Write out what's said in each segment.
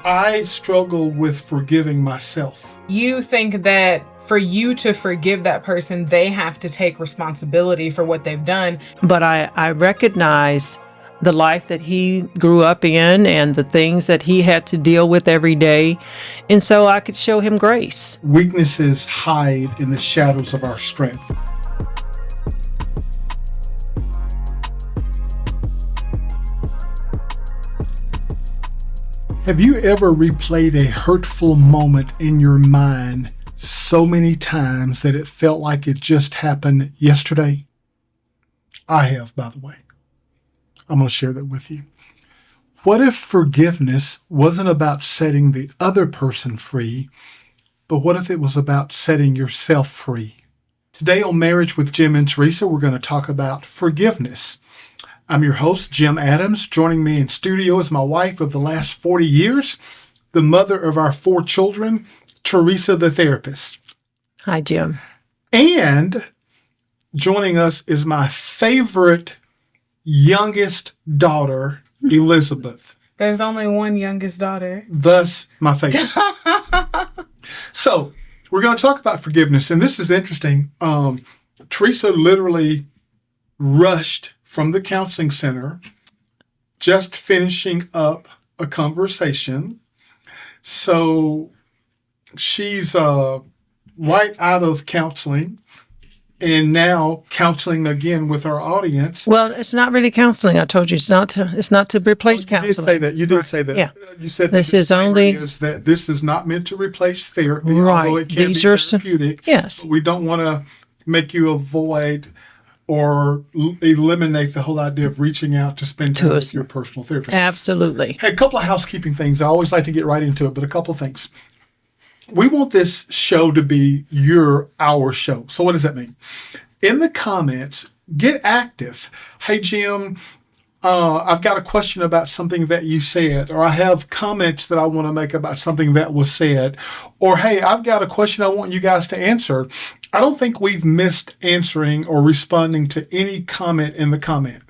I struggle with forgiving myself. You think that for you to forgive that person, they have to take responsibility for what they've done. But I recognize the life that he grew up in and the things that he had to deal with every day. And so I could show him grace. Weaknesses hide in the shadows of our strength. Have you ever replayed a hurtful moment in your mind so many times that it felt like it just happened yesterday? I have, by the way. I'm going to share that with you. What if forgiveness wasn't about setting the other person free, but what if it was about setting yourself free? Today on Marriage with Jim and Teresa, we're going to talk about forgiveness. I'm your host, Jim Adams. Joining me in studio is my wife of the last 40 years, the mother of our 4 children, Teresa the therapist. Hi, Jim. And joining us is my favorite youngest daughter, Elizabeth. There's only one youngest daughter. Thus, my favorite. So, we're going to talk about forgiveness. And this is interesting. Teresa literally rushed from the counseling center, just finishing up a conversation. So she's right out of counseling and now counseling again with our audience. Well, it's not really counseling. I told you it's not to replace counseling. You did say that. Yeah. You said this is only that this is not meant to replace therapy, right. Although it can These be are therapeutic. Yes. But we don't want to make you avoid or eliminate the whole idea of reaching out to spend time with your personal therapist. Absolutely. Hey, a couple of housekeeping things. I always like to get right into it, but a couple of things. We want this show to be our show. So what does that mean? In the comments, get active. Hey, Jim, I've got a question about something that you said, or I have comments that I want to make about something that was said, or hey, I've got a question I want you guys to answer. I don't think we've missed answering or responding to any comment in the comment.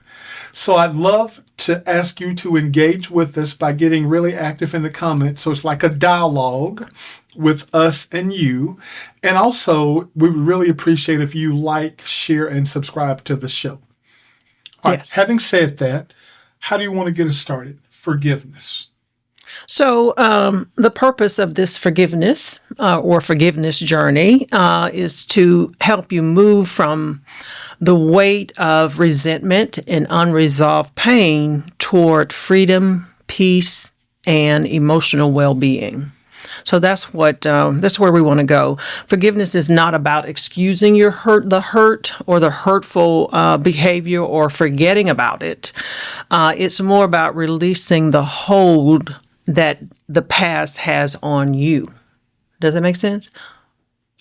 So I'd love to ask you to engage with us by getting really active in the comments. So it's like a dialogue with us and you. And also, we would really appreciate if you like, share, and subscribe to the show. All right, having said that, how do you want to get us started? Forgiveness. So the purpose of this forgiveness or forgiveness journey is to help you move from the weight of resentment and unresolved pain toward freedom, peace, and emotional well-being. So that's where we want to go. Forgiveness is not about excusing the hurt or the hurtful behavior or forgetting about it. It's more about releasing the hold that the past has on you. Does that make sense?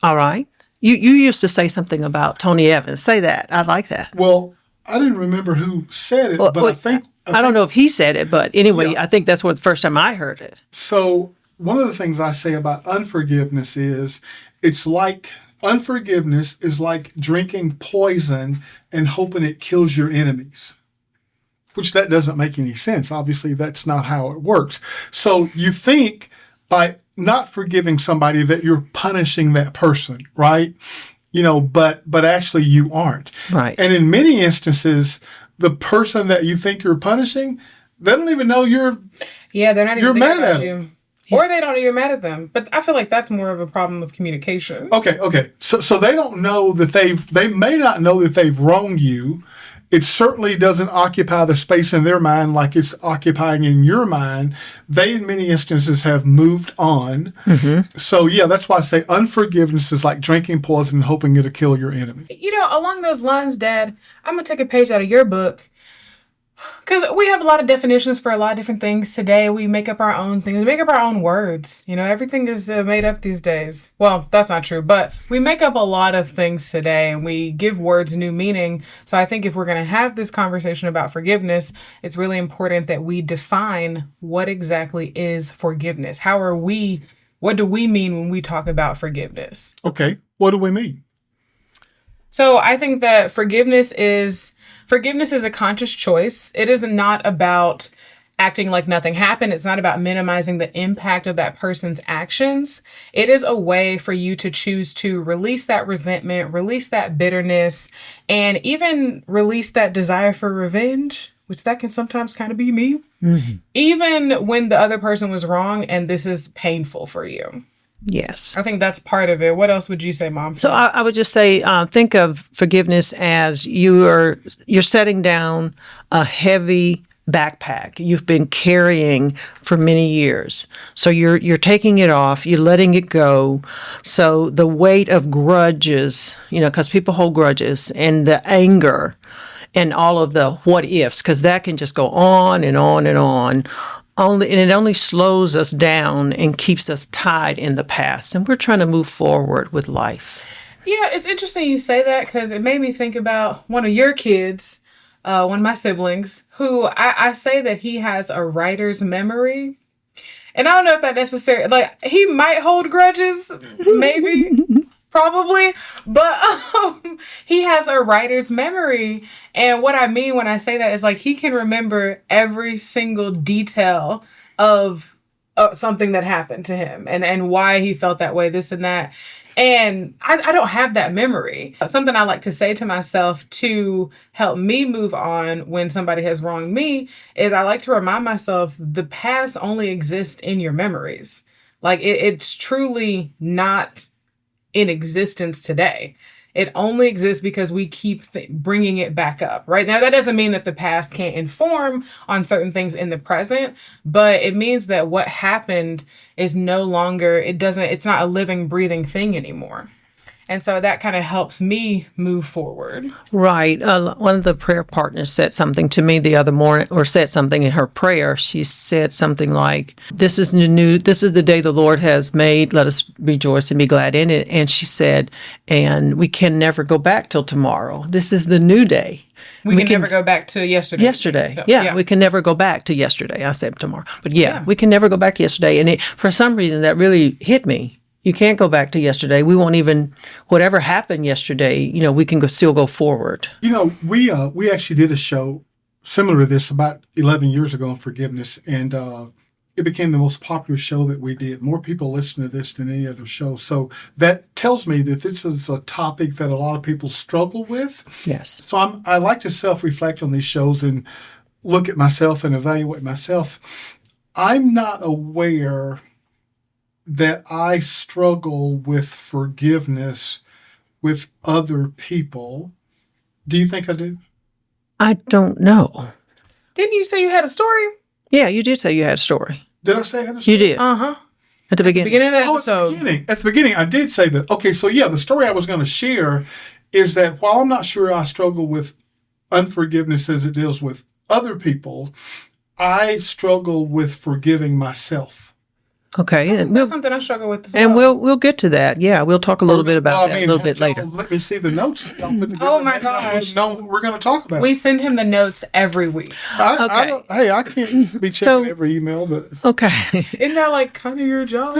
All right. You used to say something about Tony Evans. Say that. I like that. Well, I didn't remember who said it, but I think I don't know if he said it, but anyway, yeah. I think that's the first time I heard it. So one of the things I say about unforgiveness is unforgiveness is like drinking poison and hoping it kills your enemies. Which that doesn't make any sense. Obviously, that's not how it works. So you think by not forgiving somebody that you're punishing that person, right? But actually you aren't. Right. And in many instances, the person that you think you're punishing, they don't even know you're they're not even mad at you. Or they don't know you're mad at them. But I feel like that's more of a problem of communication. Okay. So they don't know that they may not know that they've wronged you. It certainly doesn't occupy the space in their mind like it's occupying in your mind. They, in many instances, have moved on. Mm-hmm. So, that's why I say unforgiveness is like drinking poison and hoping it'll kill your enemy. Along those lines, Dad, I'm going to take a page out of your book. Because we have a lot of definitions for a lot of different things today. We make up our own things. We make up our own words. Everything is made up these days. Well, that's not true, but we make up a lot of things today and we give words new meaning. So I think if we're going to have this conversation about forgiveness, it's really important that we define what exactly is forgiveness. What do we mean when we talk about forgiveness? Okay, what do we mean? So I think that forgiveness is a conscious choice. It is not about acting like nothing happened. It's not about minimizing the impact of that person's actions. It is a way for you to choose to release that resentment, release that bitterness, and even release that desire for revenge, which that can sometimes kind of be me, even when the other person was wrong and this is painful for you. Yes. I think that's part of it. What else would you say, Mom? So I would just say, think of forgiveness as you're setting down a heavy backpack you've been carrying for many years. So you're taking it off, you're letting it go. So the weight of grudges, because people hold grudges, and the anger and all of the what ifs, because that can just go on and on and on. And it only slows us down and keeps us tied in the past. And we're trying to move forward with life. Yeah, it's interesting you say that, because it made me think about one of your kids, one of my siblings, who I say that he has a writer's memory. And I don't know if that necessarily, like, he might hold grudges, maybe, probably, but he has a writer's memory. And what I mean when I say that is, like, he can remember every single detail of something that happened to him and why he felt that way, this and that. And I don't have that memory. Something I like to say to myself to help me move on when somebody has wronged me is I like to remind myself the past only exists in your memories. Like, it's truly not in existence today. It only exists because we keep bringing it back up. Right now, that doesn't mean that the past can't inform on certain things in the present, but it means that what happened is no longer, it's not a living, breathing thing anymore. And so that kind of helps me move forward. Right. One of the prayer partners said something to me the other morning, or said something in her prayer. She said something like, this is the day the Lord has made. Let us rejoice and be glad in it. And she said, and we can never go back till tomorrow. This is the new day. We can never go back to yesterday. Yesterday. So, yeah, we can never go back to yesterday. I said tomorrow. But we can never go back to yesterday. And for some reason, that really hit me. You can't go back to yesterday. We won't even, whatever happened yesterday, we can still go forward. We actually did a show similar to this about 11 years ago on forgiveness, and it became the most popular show that we did. More people listen to this than any other show. So that tells me that this is a topic that a lot of people struggle with. Yes. So I like to self-reflect on these shows and look at myself and evaluate myself. I'm not aware that I struggle with forgiveness with other people. Do you think I do? I don't know. Didn't you say you had a story? Yeah, you did say you had a story. Did I say I had a story? You did. Uh-huh. At the beginning. Beginning of the episode. At the beginning, I did say that. Okay, so the story I was going to share is that while I'm not sure I struggle with unforgiveness as it deals with other people, I struggle with forgiving myself. Okay. That's something I struggle with as and well. we'll get to that. Yeah, we'll talk a little bit about that a little bit later. Let me see the notes. Oh my gosh. No, we're going to talk about We it. send him the notes every week. I can't be checking every email, but Okay. Isn't that like kind of your job?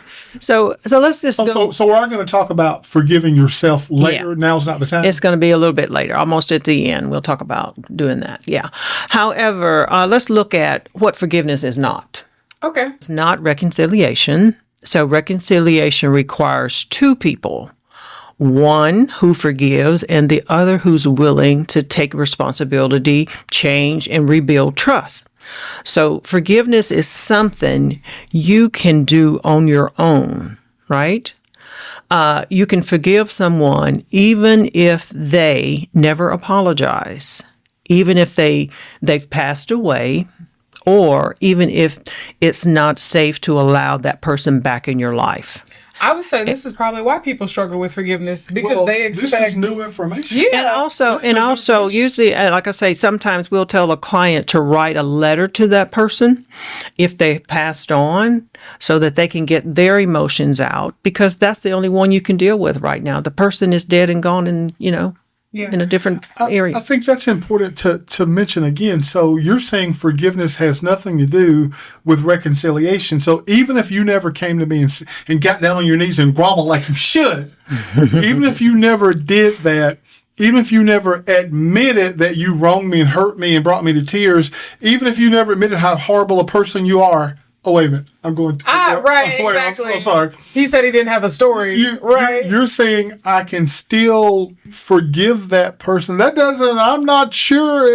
So let's just go. So we're going to talk about forgiving yourself later. Yeah. Now's not the time. It's going to be a little bit later, almost at the end. We'll talk about doing that. Yeah. However, let's look at what forgiveness is not. Okay. It's not reconciliation. So reconciliation requires two people, one who forgives and the other who's willing to take responsibility, change, and rebuild trust. So forgiveness is something you can do on your own, right? You can forgive someone even if they never apologize, even if they've passed away, or even if it's not safe to allow that person back in your life. I would say this is probably why people struggle with forgiveness, because they expect this is new information. Yeah. And also, usually, like I say, sometimes we'll tell a client to write a letter to that person if they passed on, so that they can get their emotions out, because that's the only one you can deal with right now. The person is dead and gone, and in a different area. I think that's important to mention again. So you're saying forgiveness has nothing to do with reconciliation. So even if you never came to me and got down on your knees and groveled like you should, even if you never did that, even if you never admitted that you wronged me and hurt me and brought me to tears, even if you never admitted how horrible a person you are. Oh, wait a minute. I'm going to. Right, wait, exactly. I'm so sorry. He said he didn't have a story, right? You're saying I can still forgive that person. That doesn't, I'm not sure.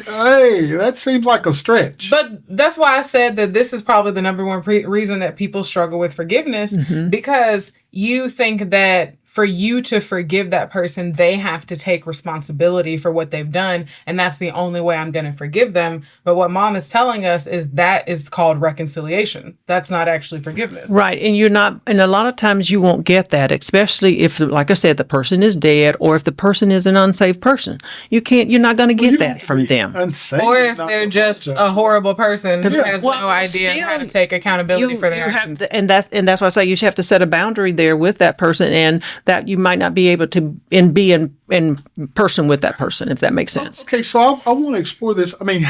Hey, that seems like a stretch. But that's why I said that this is probably the number one reason that people struggle with forgiveness, because you think that for you to forgive that person, they have to take responsibility for what they've done. And that's the only way I'm going to forgive them. But what Mom is telling us is that is called reconciliation. That's not actually forgiveness. Right. And and a lot of times you won't get that, especially if, like I said, the person is dead or if the person is an unsafe person. You're not going to get that from them. Unsafe, Or if they're just a horrible person who has no idea how to take accountability for their actions. And that's why I say you have to set a boundary there with that person, and that you might not be able to be in person with that person, if that makes sense. Okay, so I want to explore this. I mean,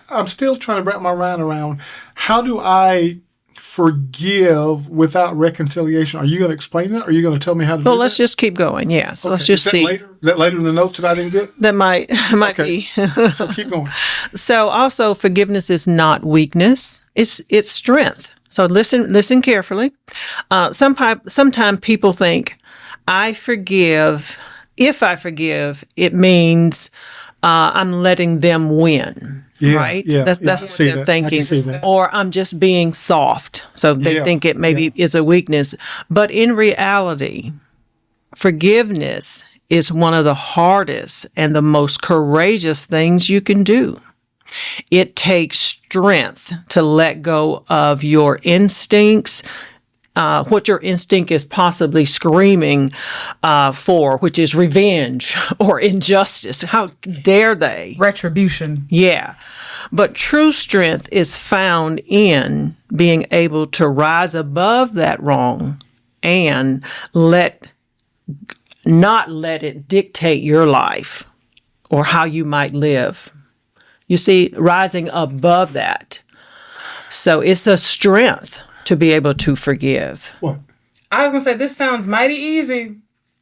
I'm still trying to wrap my mind around how do I forgive without reconciliation? Are you going to explain that? Or are you going to tell me how to do that? Well, let's just keep going. Yeah. So let's just see. Is that later in the notes that I didn't get? That might be. So keep going. So also, forgiveness is not weakness. It's strength. So listen carefully. Sometimes people think, I forgive. If I forgive, it means I'm letting them win. Yeah, right? Yeah, that's what they're thinking. I can see that. Or I'm just being soft. So they think it maybe is a weakness. But in reality, forgiveness is one of the hardest and the most courageous things you can do. It takes strength to let go of your instincts, what your instinct is possibly screaming for, which is revenge or injustice. How dare they? Retribution. Yeah. But true strength is found in being able to rise above that wrong and not let it dictate your life or how you might live. You see, rising above that. So it's a strength to be able to forgive. What? I was going to say, this sounds mighty easy.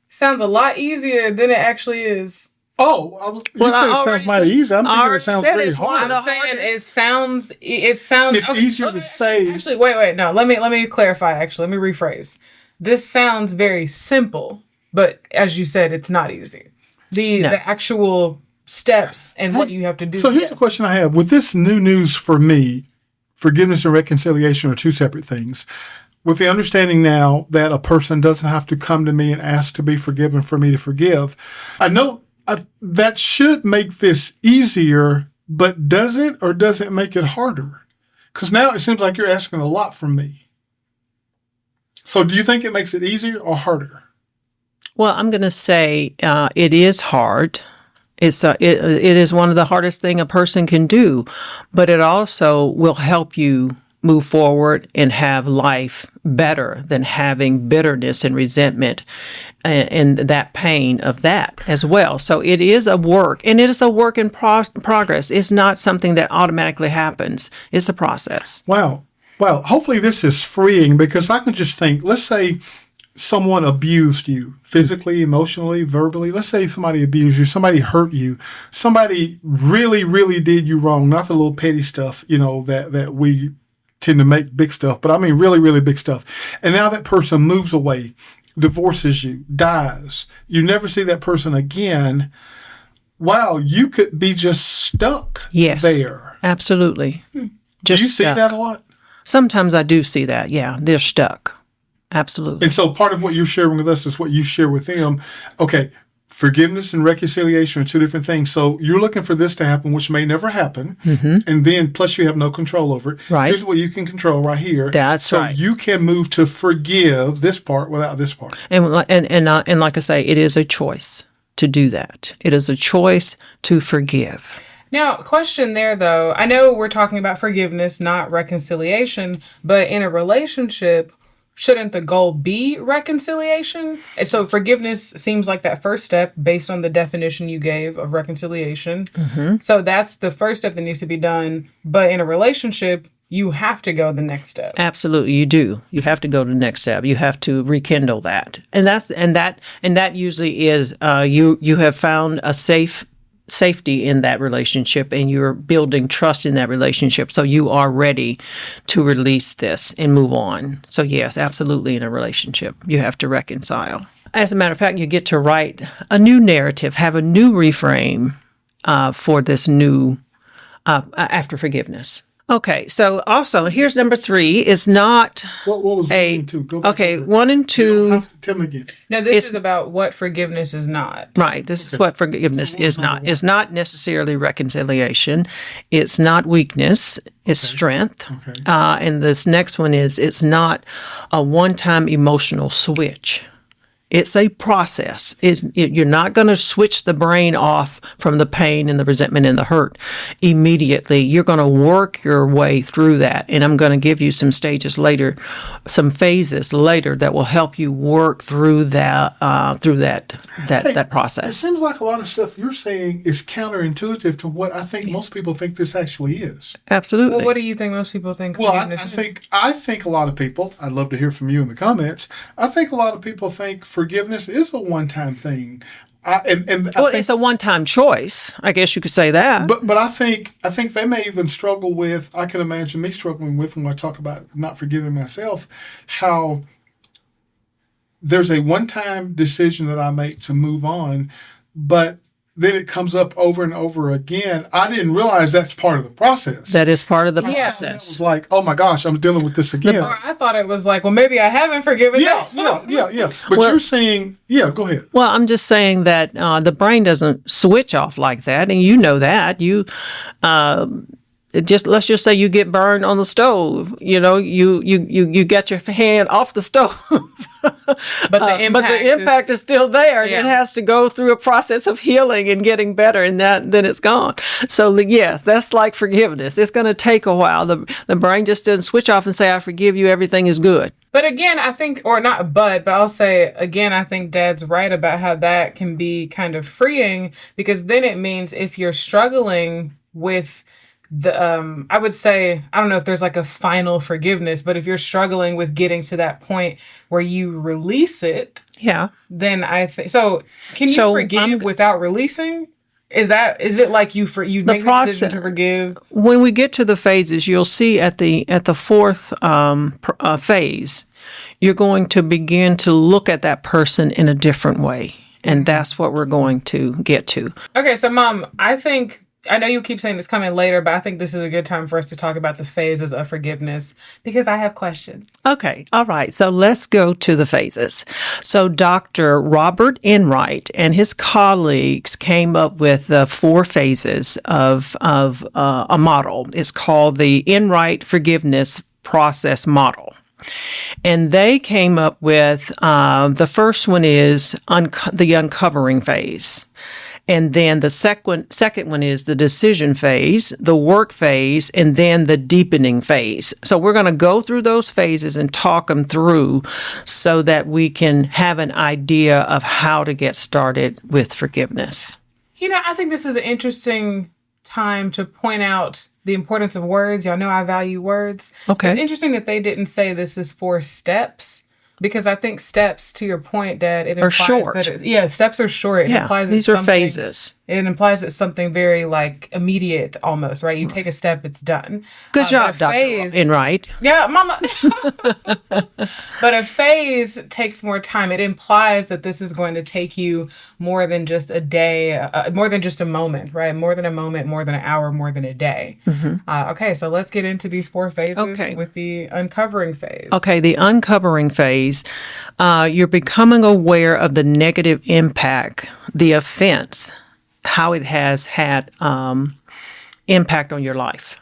Sounds a lot easier than it actually is. Oh, you said it sounds mighty easy. I'm thinking it sounds very hard. I'm saying it sounds. It's easier to say. Actually, wait. No, let me clarify. Actually, let me rephrase. This sounds very simple, but as you said, it's not easy. The actual steps and what you have to do. So here's the question I have. With this new news for me, forgiveness and reconciliation are two separate things. With the understanding now that a person doesn't have to come to me and ask to be forgiven for me to forgive, I know that should make this easier, but does it or does it make it harder? Because now it seems like you're asking a lot from me. So do you think it makes it easier or harder? Well, I'm going to say it is hard. It is one of the hardest thing a person can do, but it also will help you move forward and have life better than having bitterness and resentment and that pain of that as well. So it is a work, and it is a work in progress. It's not something that automatically happens. It's a process. Wow. Well, hopefully this is freeing, because I can just think, let's say someone abused you physically, emotionally, verbally. Let's say somebody abused you, somebody hurt you, somebody really, really did you wrong, not the little petty stuff, that we tend to make big stuff, but I mean really, really big stuff. And now that person moves away, divorces you, dies. You never see that person again. Wow, you could be just stuck there. Absolutely. Do you see that a lot? Sometimes I do see that. Yeah, they're stuck. Absolutely. And so part of what you're sharing with us is what you share with them. Okay, forgiveness and reconciliation are two different things. So you're looking for this to happen, which may never happen. Mm-hmm. And then plus you have no control over it. Right. Here's what you can control right here. That's right. So you can move to forgive this part without this part. And like I say, it is a choice to do that. It is a choice to forgive. Now, question there, though. I know we're talking about forgiveness, not reconciliation, but in a relationship, shouldn't the goal be reconciliation? And so forgiveness seems like that first step based on the definition you gave of reconciliation. Mm-hmm. So that's the first step that needs to be done. But in a relationship, you have to go the next step. Absolutely, you do. You have to go to the next step. You have to rekindle that, and that usually is you have found a safety in that relationship, and you're building trust in that relationship, so you are ready to release this and move on. So yes, absolutely, in a relationship, you have to reconcile. As a matter of fact, you get to write a new narrative, have a new reframe for this new after forgiveness. Okay, so also here's number 3. It's not What was 1 and 2? Go back okay. to it. 1 and You don't 2. have to tell me again. Now, this is about what forgiveness is not. Right. This is what forgiveness is not. It's not necessarily reconciliation. It's not weakness. It's strength. Okay. And this next one is it's not a one-time emotional switch. It's a process. You're not going to switch the brain off from the pain and the resentment and the hurt immediately. You're going to work your way through that. And I'm going to give you some stages later, some phases later that will help you work through that that It process. seems like a lot of stuff you're saying is counterintuitive to what I think most people think this actually is. Absolutely. Well, what do you think most people think Well, forgiveness is? I think a lot of people, I'd love to hear from you in the comments. I think a lot of people think forgiveness is a one-time thing. I think, it's a one-time choice. I guess you could say that. but I think they may even struggle with, I can imagine me struggling with when I talk about not forgiving myself, how there's a one-time decision that I make to move on, but then it comes up over and over again. I didn't realize that's part of the process. That is part of the Yeah. It process. was like, oh my gosh, I'm dealing with this again. Or I thought it was like, well, maybe I haven't forgiven Yeah. But Well- you're saying, go ahead. Well, I'm just saying that the brain doesn't switch off like that, and you know that. Let's just say you get burned on the stove. You get your hand off the stove, But the impact is still there, and Yeah. it has to go through a process of healing and getting better, and then it's gone. So yes, that's like forgiveness. It's going to take a while. The brain just doesn't switch off and say, "I forgive you. Everything is good." But again, I think, or not but I'll say again, I think Dad's right about how that can be kind of freeing, because then it means if you're struggling with I would say, I don't know if there's like a final forgiveness, but if you're struggling with getting to that point where you release it, Yeah. then I think, so can you So, forgive without releasing? Is it like you make the decision to forgive? When we get to the phases, you'll see at the 4th phase, you're going to begin to look at that person in a different way. And that's what we're going to get to. Okay, so Mom, I know you keep saying it's coming later, but I think this is a good time for us to talk about the phases of forgiveness because I have questions. Okay. All right. So let's go to the phases. So Dr. Robert Enright and his colleagues came up with the 4 phases of a model. It's called the Enright Forgiveness Process Model. And they came up with the first one is the uncovering phase. And then the second one is the decision phase, the work phase, and then the deepening phase. So we're going to go through those phases and talk them through so that we can have an idea of how to get started with forgiveness. I think this is an interesting time to point out the importance of words. Y'all know I value words. Okay. It's interesting that they didn't say this is 4 steps. Because I think steps, to your point, Dad, it implies short. that steps are short. It implies these are phases. It implies it's something very like immediate, almost, right? You take a step, it's done. Good job, but Dr. Enright. Yeah, Mama. But a phase takes more time. It implies that this is going to take you more than just a day, more than just a moment, right? More than a moment, more than an hour, more than a day. Mm-hmm. Okay, so let's get into these 4 phases with the uncovering phase. Okay, the uncovering phase, you're becoming aware of the negative impact, the offense, how it has had impact on your life.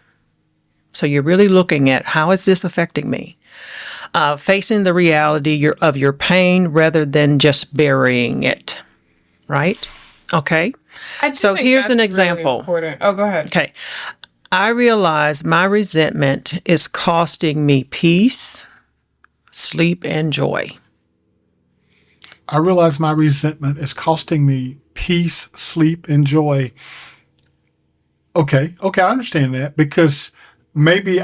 So you're really looking at how is this affecting me? Facing the reality of your pain rather than just burying it, right? Okay. So here's an example. Really go ahead. Okay. I realize my resentment is costing me peace, sleep, and joy. I realize my resentment is costing me peace, sleep, and joy. Okay, I understand that because maybe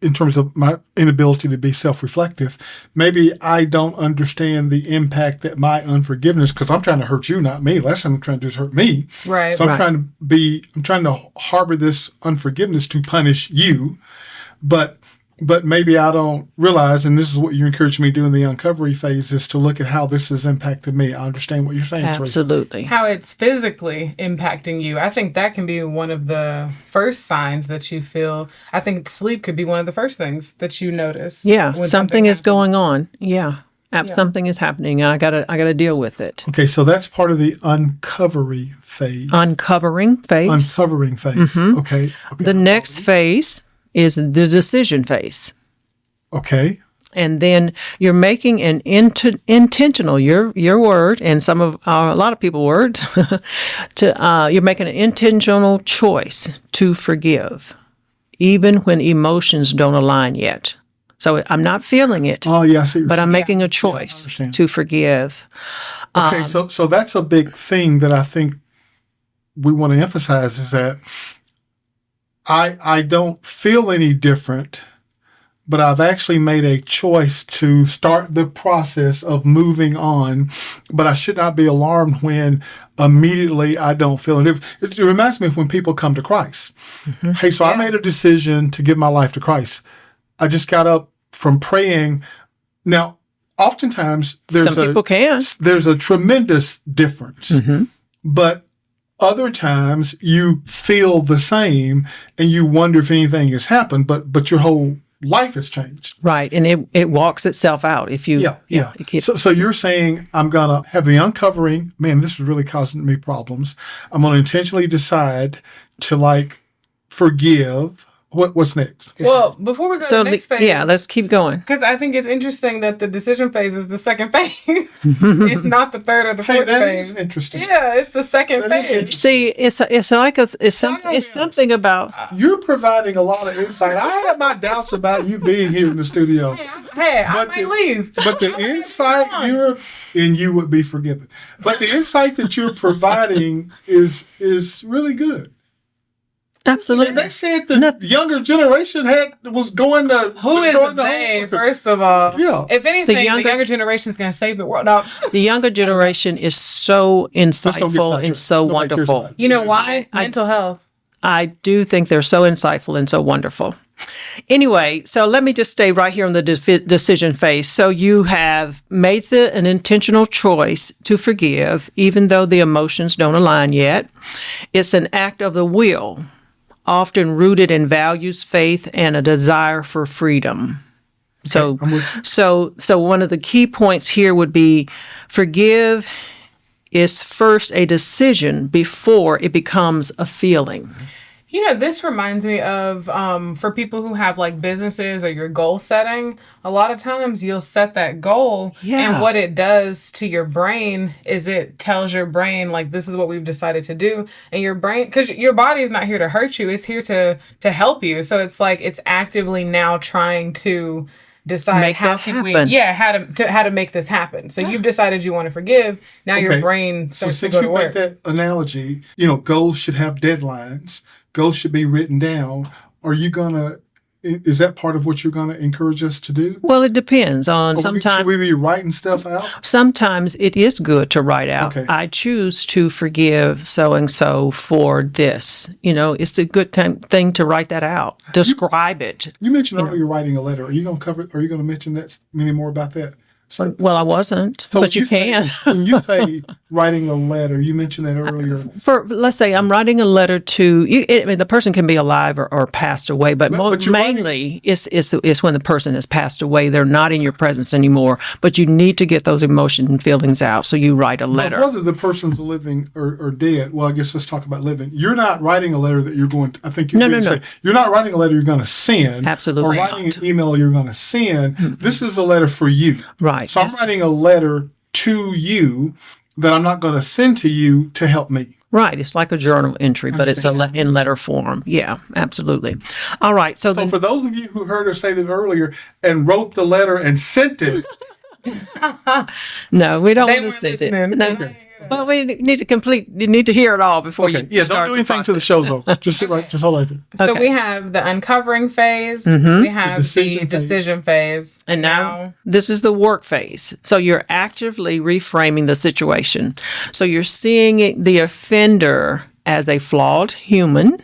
in terms of my inability to be self-reflective, maybe I don't understand the impact that my unforgiveness, because I'm trying to hurt you, not me. Last time I'm trying to do is hurt me. Right. So I'm Right. trying to harbor this unforgiveness to punish you, but maybe I don't realize, and this is what you encouraged me to do in the uncovery phase, is to look at how this has impacted me. I understand what you're saying, Teresa. Absolutely. How it's physically impacting you. I think that can be one of the first signs that you feel. I think sleep could be one of the first things that you notice. Yeah, when something is happens. going on. Yeah. Something is happening, and I gotta deal with it. Okay, so that's part of the uncovery phase. Uncovering phase. Uncovering phase. Okay. The next phase is the decision phase. Okay. And then you're making an intentional, your word, and a lot of people word, you're making an intentional choice to forgive, even when emotions don't align yet. So I'm not feeling it, Oh, yeah, I see. but I'm making a choice understand. to forgive. Okay, so that's a big thing that I think we want to emphasize is that I don't feel any different, but I've actually made a choice to start the process of moving on. But I should not be alarmed when immediately I don't feel it. It reminds me of when people come to Christ. Hey, so I made a decision to give my life to Christ. I just got up from praying. Now, oftentimes Some people can. there's a tremendous difference, but other times you feel the same and you wonder if anything has happened, but your whole life has changed. Right, and it walks itself out if you. Yeah. So you're saying I'm gonna have the uncovering. Man, this is really causing me problems. I'm gonna intentionally decide to forgive. What's next? Well, before we go to the next phase, let's keep going. because I think it's interesting that the decision phase is the second phase, it's not the third or the fourth That phase. is interesting. Yeah, it's the second That is phase. interesting. See, it's something about. You're providing a lot of insight. I have my doubts about you being here in the studio. Hey, I might leave. But the insight you would be forgiven. But the insight that you're providing is really good. Absolutely. They said the younger generation was going to Who is the they, first of all? Yeah. If anything, the younger- younger generation is going to save the world. No. The younger generation is so insightful and so wonderful. You know why? Mental health. I do think they're so insightful and so wonderful. Anyway, so let me just stay right here on the decision phase. So you have made an intentional choice to forgive, even though the emotions don't align yet. It's an act of the will, often rooted in values, faith, and a desire for freedom. So one of the key points here would be forgive is first a decision before it becomes a feeling. You know, this reminds me of for people who have businesses or your goal setting, a lot of times you'll set that goal and what it does to your brain is it tells your brain this is what we've decided to do, and your brain, because your body is not here to hurt you, it's here to help you. So it's it's actively now trying to decide how to make this happen. So you've decided you want to forgive. Now your brain starts to go to work. So since you make that analogy, goals should have deadlines. Goals should be written down. Is that part of what you're going to encourage us to do? Well, it depends on sometimes. Should we be writing stuff out? Sometimes it is good to write out. Okay. I choose to forgive so-and-so for this. It's a good thing to write that out. Describe it. You mentioned earlier writing a letter. Are you going to mention that any more about that? Well, I wasn't, but you can. When you say writing a letter, you mentioned that earlier. Let's say I'm writing a letter to you. The person can be alive or passed away, but mainly it's when the person has passed away. They're not in your presence anymore, but you need to get those emotions and feelings out. So you write a letter. Whether the person's living or dead, well, I guess let's talk about living. You're not writing a letter that you're going to, I think you're going to say, you're not writing a letter you're going to send. Absolutely Or writing not. an email you're going to send. Mm-hmm. This is a letter for you. Right. So I'm writing a letter to you that I'm not going to send to you to help me. Right. It's like a journal entry, but it's in letter form. Yeah, absolutely. All right. So for those of you who heard us say that earlier and wrote the letter and sent it. No, we don't They want to weren't send listening. it. No. Well, we need to complete. You need to hear it all before Okay. you Yeah, start don't do anything to the show, though. Just sit right, just hold right there. So Okay. we have the uncovering phase. We have decision the phase. decision phase. And now this is the work phase. So you're actively reframing the situation. So you're seeing the offender as a flawed human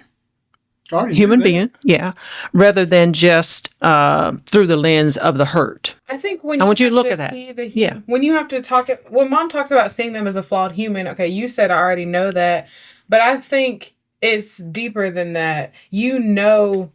being, yeah, rather than just through the lens of the hurt. I think when I want you to have look at that. see the Yeah. when you have to talk, when mom talks about seeing them as a flawed human, okay, you said I already know that, but I think it's deeper than that. You know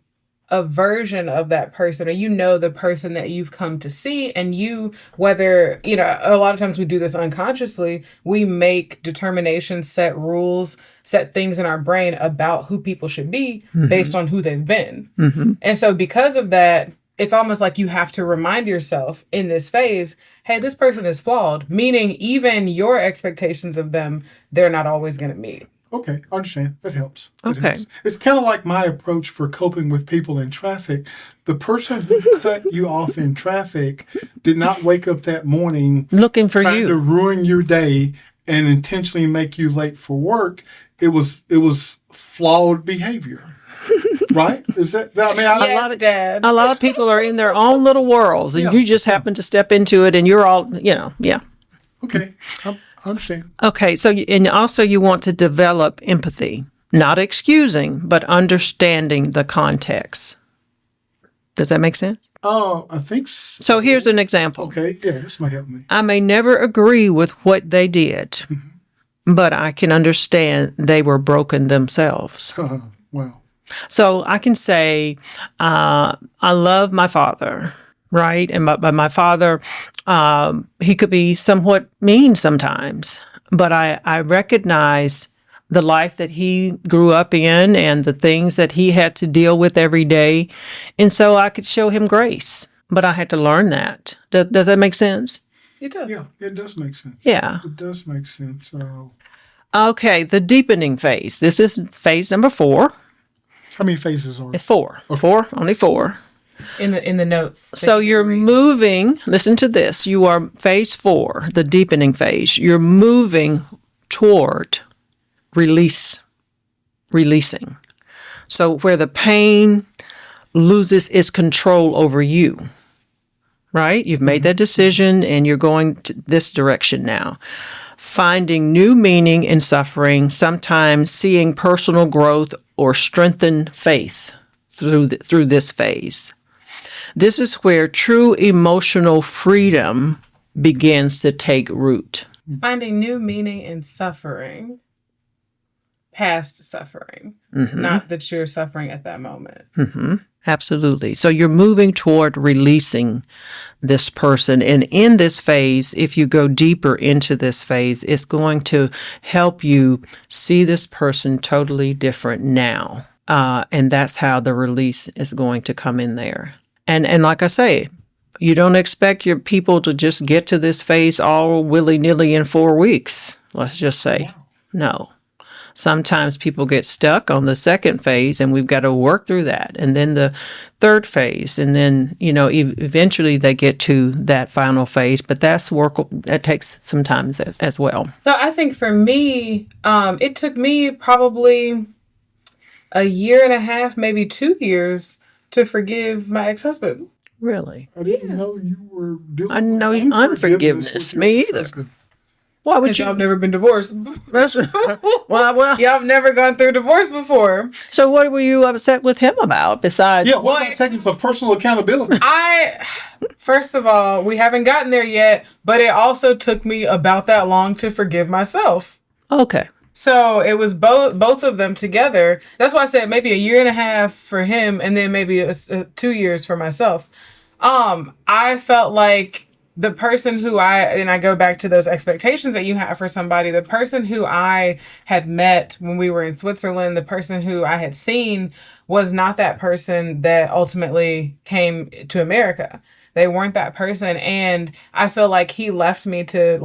a version of that person, or you know the person that you've come to see, and you, whether, you know, a lot of times we do this unconsciously, we make determinations, set rules, set things in our brain about who people should be based on who they've been. And so because of that, it's almost like you have to remind yourself in this phase, hey, this person is flawed, meaning even your expectations of them, they're not always going to meet. Okay, I understand. That helps. That Okay. helps. It's kind of like my approach for coping with people in traffic. The person who cut you off in traffic did not wake up that morning Looking for trying to you. ruin your day and intentionally make you late for work. It was flawed behavior. Right? Is that I mean, I, Yes, Dad. A lot of people are in their own little worlds, and Yeah. you just happen to step into it, and you're all, yeah. okay. I understand. Okay, so and also you want to develop empathy, not excusing, but understanding the context. Does that make sense? I think so. So here's an example. Okay, yeah, this might help me. I may never agree with what they did, but I can understand they were broken themselves. Wow. So I can say, I love my father, right? And my father, he could be somewhat mean sometimes, but I recognize the life that he grew up in and the things that he had to deal with every day. And so I could show him grace, but I had to learn that. Does that make sense? It does. Yeah, it does make sense. Yeah. It does make sense. So, Okay, the deepening phase. This is phase number 4. how many phases are It's 4. 4, only 4. In the notes. So you're moving, listen to this, you are phase 4, the deepening phase. You're moving toward releasing. So where the pain loses its control over you, right? You've made that decision and you're going to this direction now. Finding new meaning in suffering, sometimes seeing personal growth or strengthened faith through this phase. This is where true emotional freedom begins to take root. Finding new meaning in suffering, past suffering, not that you're suffering at that moment. Absolutely. So you're moving toward releasing this person. And in this phase, if you go deeper into this phase, it's going to help you see this person totally different now. And that's how the release is going to come in there. And like I say, you don't expect your people to just get to this phase all willy-nilly in 4 weeks, let's just say. Wow. No. Sometimes people get stuck on the second phase, and we've got to work through that. And then the third phase, and then, eventually they get to that final phase. But that's work that takes some time as well. So I think for me, it took me probably a year and a half, maybe 2 years to forgive my ex-husband. Really? I didn't know you were doing I know unforgiveness. with your Me either. ex-husband. Why would Because y'all you? have never been divorced. Well, Y'all have never gone through divorce before. so what were you upset with him about besides? Yeah, what about taking some personal accountability? First of all, we haven't gotten there yet, but it also took me about that long to forgive myself. Okay. So it was both of them together. That's why I said maybe a year and a half for him, and then maybe 2 years for myself. I felt like the person who I go back to those expectations that you have for somebody, the person who I had met when we were in Switzerland, the person who I had seen was not that person that ultimately came to America. They weren't that person. And I feel like he left me to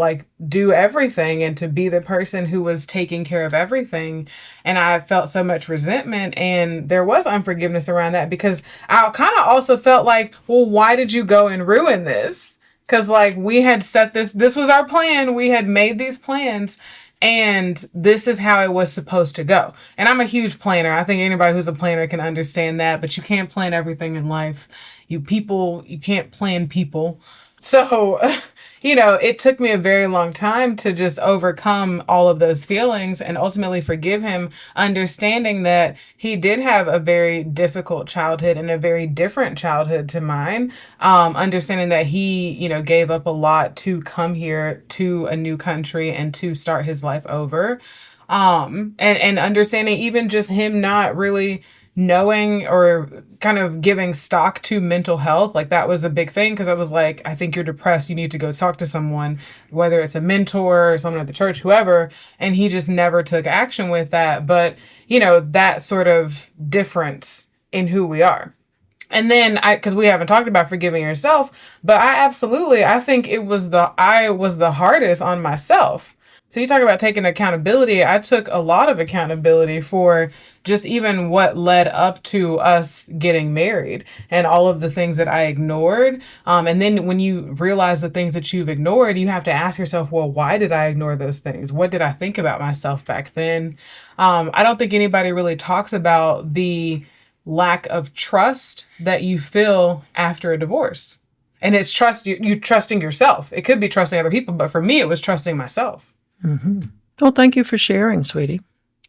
do everything and to be the person who was taking care of everything. And I felt so much resentment, and there was unforgiveness around that, because I kind of also felt like, well, why did you go and ruin this? Because we had set this was our plan. We had made these plans. and this is how it was supposed to go. And I'm a huge planner. I think anybody who's a planner can understand that, but you can't plan everything in life. You can't plan people. So, it took me a very long time to just overcome all of those feelings and ultimately forgive him, understanding that he did have a very difficult childhood and a very different childhood to mine. Understanding that he, gave up a lot to come here to a new country and to start his life over. And understanding even just him not really knowing or kind of giving stock to mental health. Like that was a big thing because I was like, I think you're depressed. You need to go talk to someone, whether it's a mentor or someone at the church, whoever. And he just never took action with that. But, that sort of difference in who we are. And then because we haven't talked about forgiving yourself, but I think I was the hardest on myself. So you talk about taking accountability. I took a lot of accountability for just even what led up to us getting married and all of the things that I ignored. And then when you realize the things that you've ignored, you have to ask yourself, well, why did I ignore those things? What did I think about myself back then? I don't think anybody really talks about the lack of trust that you feel after a divorce. And it's you trusting yourself. It could be trusting other people, but for me, it was trusting myself. Mm-hmm. Well, thank you for sharing, sweetie.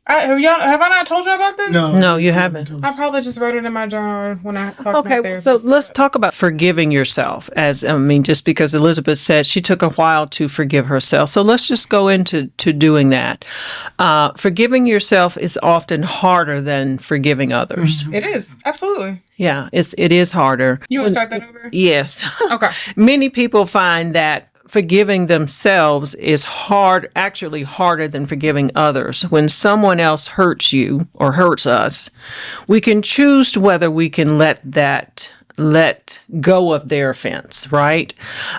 Have I not told you about this? No, you haven't. I probably just wrote it in my journal when I talked about therapist. So let's talk about forgiving yourself. Just because Elizabeth said she took a while to forgive herself. So let's just go into doing that. Forgiving yourself is often harder than forgiving others. Mm-hmm. It is. Absolutely. Yeah, it is harder. You want to start that over? Yes. Okay. Many people find that forgiving themselves is actually harder than forgiving others. When someone else hurts you or hurts us, we can choose whether we can let go of their offense, right?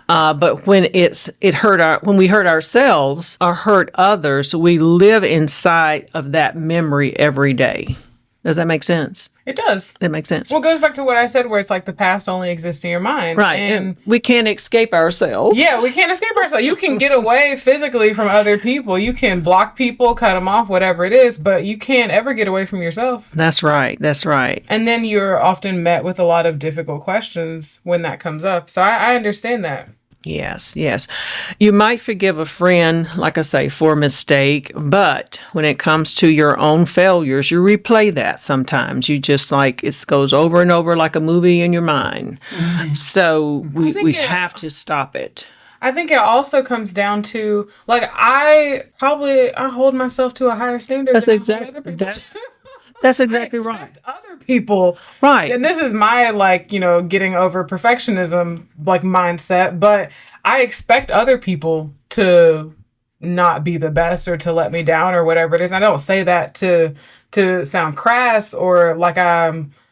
But when when we hurt ourselves or hurt others, we live inside of that memory every day. Does that make sense? It does. It makes sense. Well, it goes back to what I said, where it's like the past only exists in your mind. Right. And we can't escape ourselves. Yeah, we can't escape ourselves. You can get away physically from other people. You can block people, cut them off, whatever it is, but you can't ever get away from yourself. That's right. That's right. And then you're often met with a lot of difficult questions when that comes up. So I understand that. Yes. You might forgive a friend, like I say, for a mistake, but when it comes to your own failures, you replay that sometimes. You just it goes over and over like a movie in your mind. Mm-hmm. So we have to stop it. I think it also comes down to, I hold myself to a higher standard. That's exactly That's exactly right. Other people. Right. And this is my, getting over perfectionism, mindset. But I expect other people to not be the best or to let me down or whatever it is. And I don't say that to sound crass or I don't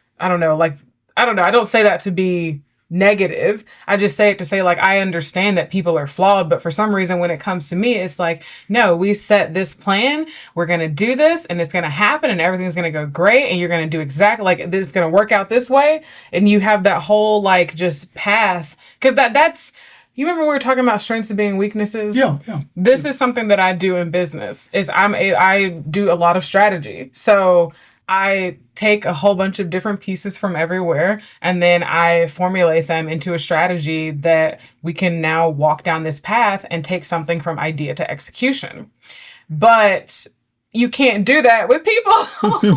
say that to be negative. I just say it to say I understand that people are flawed, but for some reason when it comes to me, it's no, we set this plan, we're going to do this and it's going to happen and everything's going to go great and you're going to do exactly this is going to work out this way. And you have that whole just path. Cause that's, you remember we were talking about strengths being weaknesses? Yeah. This is something that I do in business is I do a lot of strategy. So I take a whole bunch of different pieces from everywhere, and then I formulate them into a strategy that we can now walk down this path and take something from idea to execution. But you can't do that with people.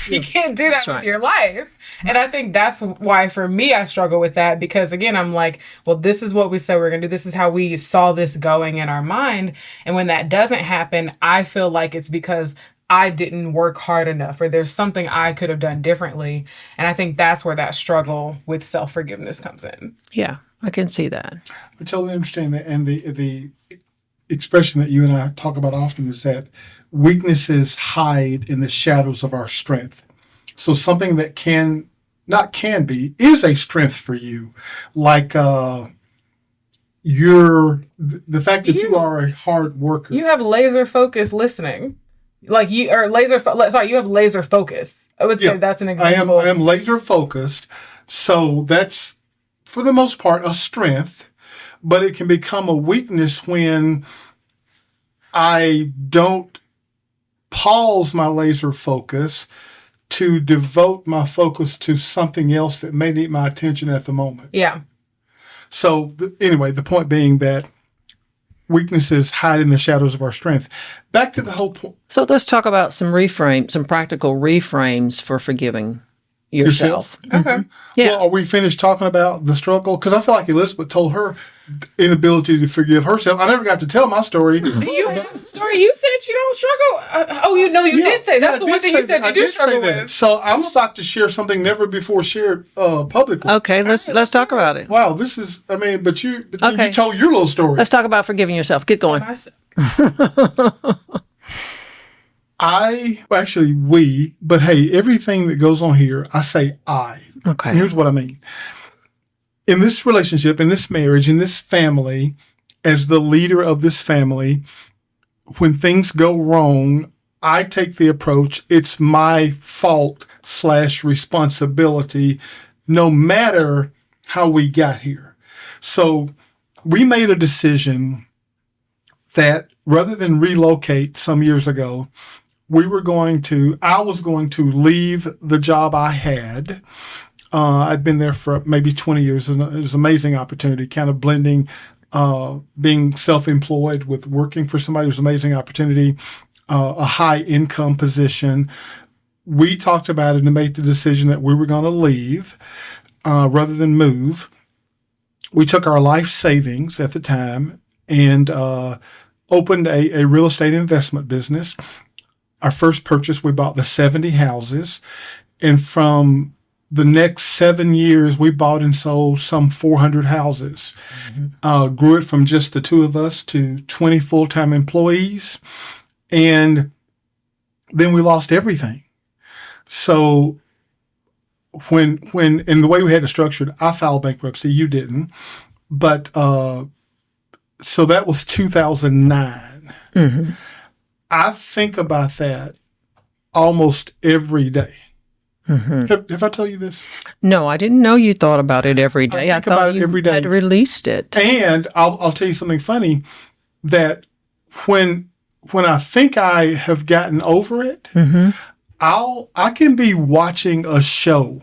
You can't do that with your life. And I think that's why for me, I struggle with that because again, I'm well, this is what we said we're going to do. This is how we saw this going in our mind. And when that doesn't happen, I feel like it's because I didn't work hard enough or there's something I could have done differently. And I think that's where that struggle with self-forgiveness comes in. Yeah, I can see that. I totally understand that. And the expression that you and I talk about often is that weaknesses hide in the shadows of our strength. So something that is a strength for you. The fact that you are a hard worker. You have laser focused listening. You have laser focus. I would say that's an example. I am laser focused. So that's, for the most part, a strength, but it can become a weakness when I don't pause my laser focus to devote my focus to something else that may need my attention at the moment. Yeah. So anyway, the point being that weaknesses hide in the shadows of our strength. Back to the whole point. So let's talk about some practical reframes for forgiving yourself. Okay. Yeah. Well, are we finished talking about the struggle? Because I feel like Elizabeth told her inability to forgive herself. I never got to tell my story. You have a story. You said you don't struggle. You did say. That's the one thing you said you do struggle with. So I'm about to share something never before shared publicly. Okay, let's talk about it. Wow, this is, but you Okay. you told your little story. Let's talk about forgiving yourself. Get going. But hey, everything that goes on here, I say I. Okay. And here's what I mean. In this relationship, in this marriage, in this family, as the leader of this family, when things go wrong, I take the approach, it's my fault / responsibility, no matter how we got here. So we made a decision that rather than relocate some years ago, I was going to leave the job I had. I'd been there for maybe 20 years, and it was an amazing opportunity, kind of blending being self-employed with working for somebody. It was an amazing opportunity, a high income position. We talked about it and made the decision that we were going to leave rather than move. We took our life savings at the time and opened a real estate investment business. Our first purchase, we bought the 70 houses. And from the next 7 years, we bought and sold some 400 houses. Mm-hmm. Grew it from just the two of us to 20 full-time employees. And then we lost everything. So when in the way we had it structured, I filed bankruptcy, you didn't. But so that was 2009. Mm-hmm. I think about that almost every day. Mm-hmm. Have I told you this? No, I didn't know you thought about it every day. I thought about it every day. Had released it. And I'll tell you something funny, that when I think I have gotten over it, mm-hmm. I can be watching a show,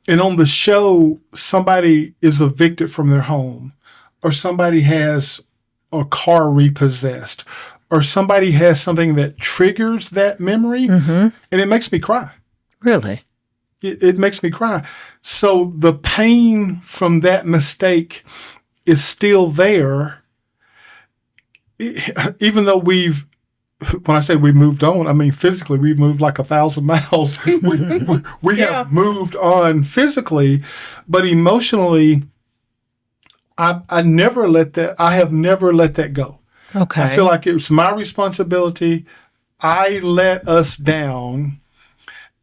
and on the show somebody is evicted from their home, or somebody has a car repossessed, or somebody has something that triggers that memory, mm-hmm. and it makes me cry. Really? It makes me cry. So the pain from that mistake is still there, even though when I say we moved on, I mean physically we've moved like 1,000 miles. We have moved on physically, but emotionally, I have never let that go. Okay. I feel like it was my responsibility. I let us down.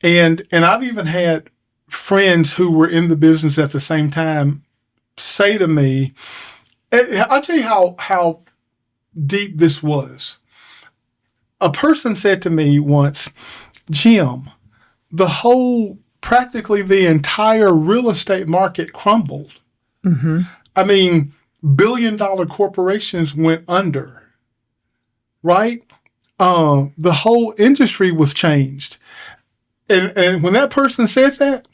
And I've even had friends who were in the business at the same time say to me, I'll tell you how deep this was. A person said to me once, Jim, practically the entire real estate market crumbled. Mm-hmm. I mean, billion-dollar corporations went under, right? The whole industry was changed. And when that person said that,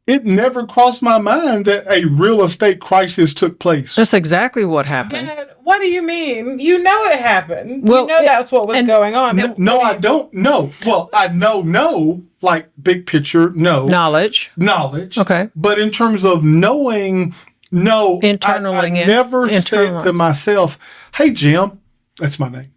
it never crossed my mind that a real estate crisis took place. That's exactly what happened. Dad, what do you mean? You know it happened. Well, that's what was going on. No, I don't know. Well, I know, like big picture, no. Knowledge. Okay. But in terms of knowing, no. I never said to myself, hey, Jim, that's my name.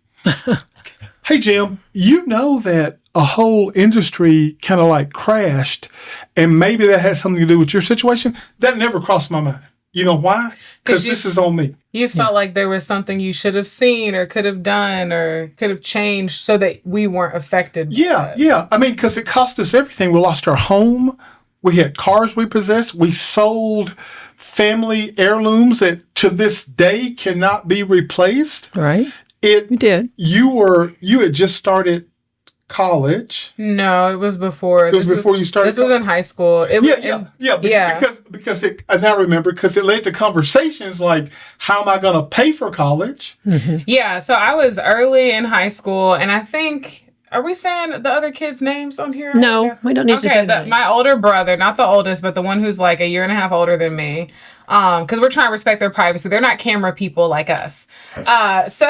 Hey, Jim, you know that a whole industry kind of like crashed, and maybe that had something to do with your situation? That never crossed my mind. You know why? Because this is on me. You felt like there was something you should have seen or could have done or could have changed so that we weren't affected. Yeah. I mean, because it cost us everything. We lost our home. We had cars we possessed. We sold family heirlooms that to this day cannot be replaced. Right. We did. You had just started college. No, it was before. It was before you started. This was in high school. Because I now remember, because it led to conversations like, how am I going to pay for college? Yeah, so I was early in high school, and I think, are we saying the other kids' names on here? No, we don't need to say that. My older brother, not the oldest, but the one who's like a year and a half older than me, because we're trying to respect their privacy. They're not camera people like us. So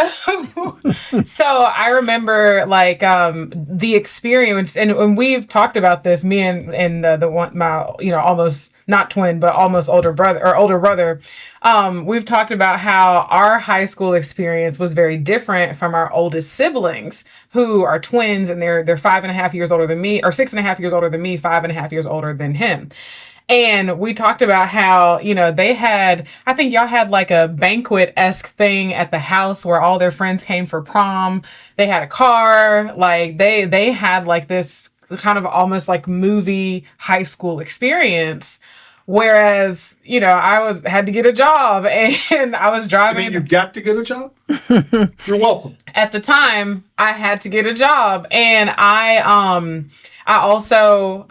I remember like the experience, and we've talked about this. Me and the one, my almost not twin but almost older brother. We've talked about how our high school experience was very different from our oldest siblings, who are twins, and they're 5.5 years older than me, or 6.5 years older than me, 5.5 years older than him. And we talked about how, they had, I think y'all had like a banquet-esque thing at the house where all their friends came for prom. They had a car, like they had like this kind of almost like movie high school experience. Whereas, I had to get a job, and I was driving. You got to get a job? You're welcome. At the time, I had to get a job, and I also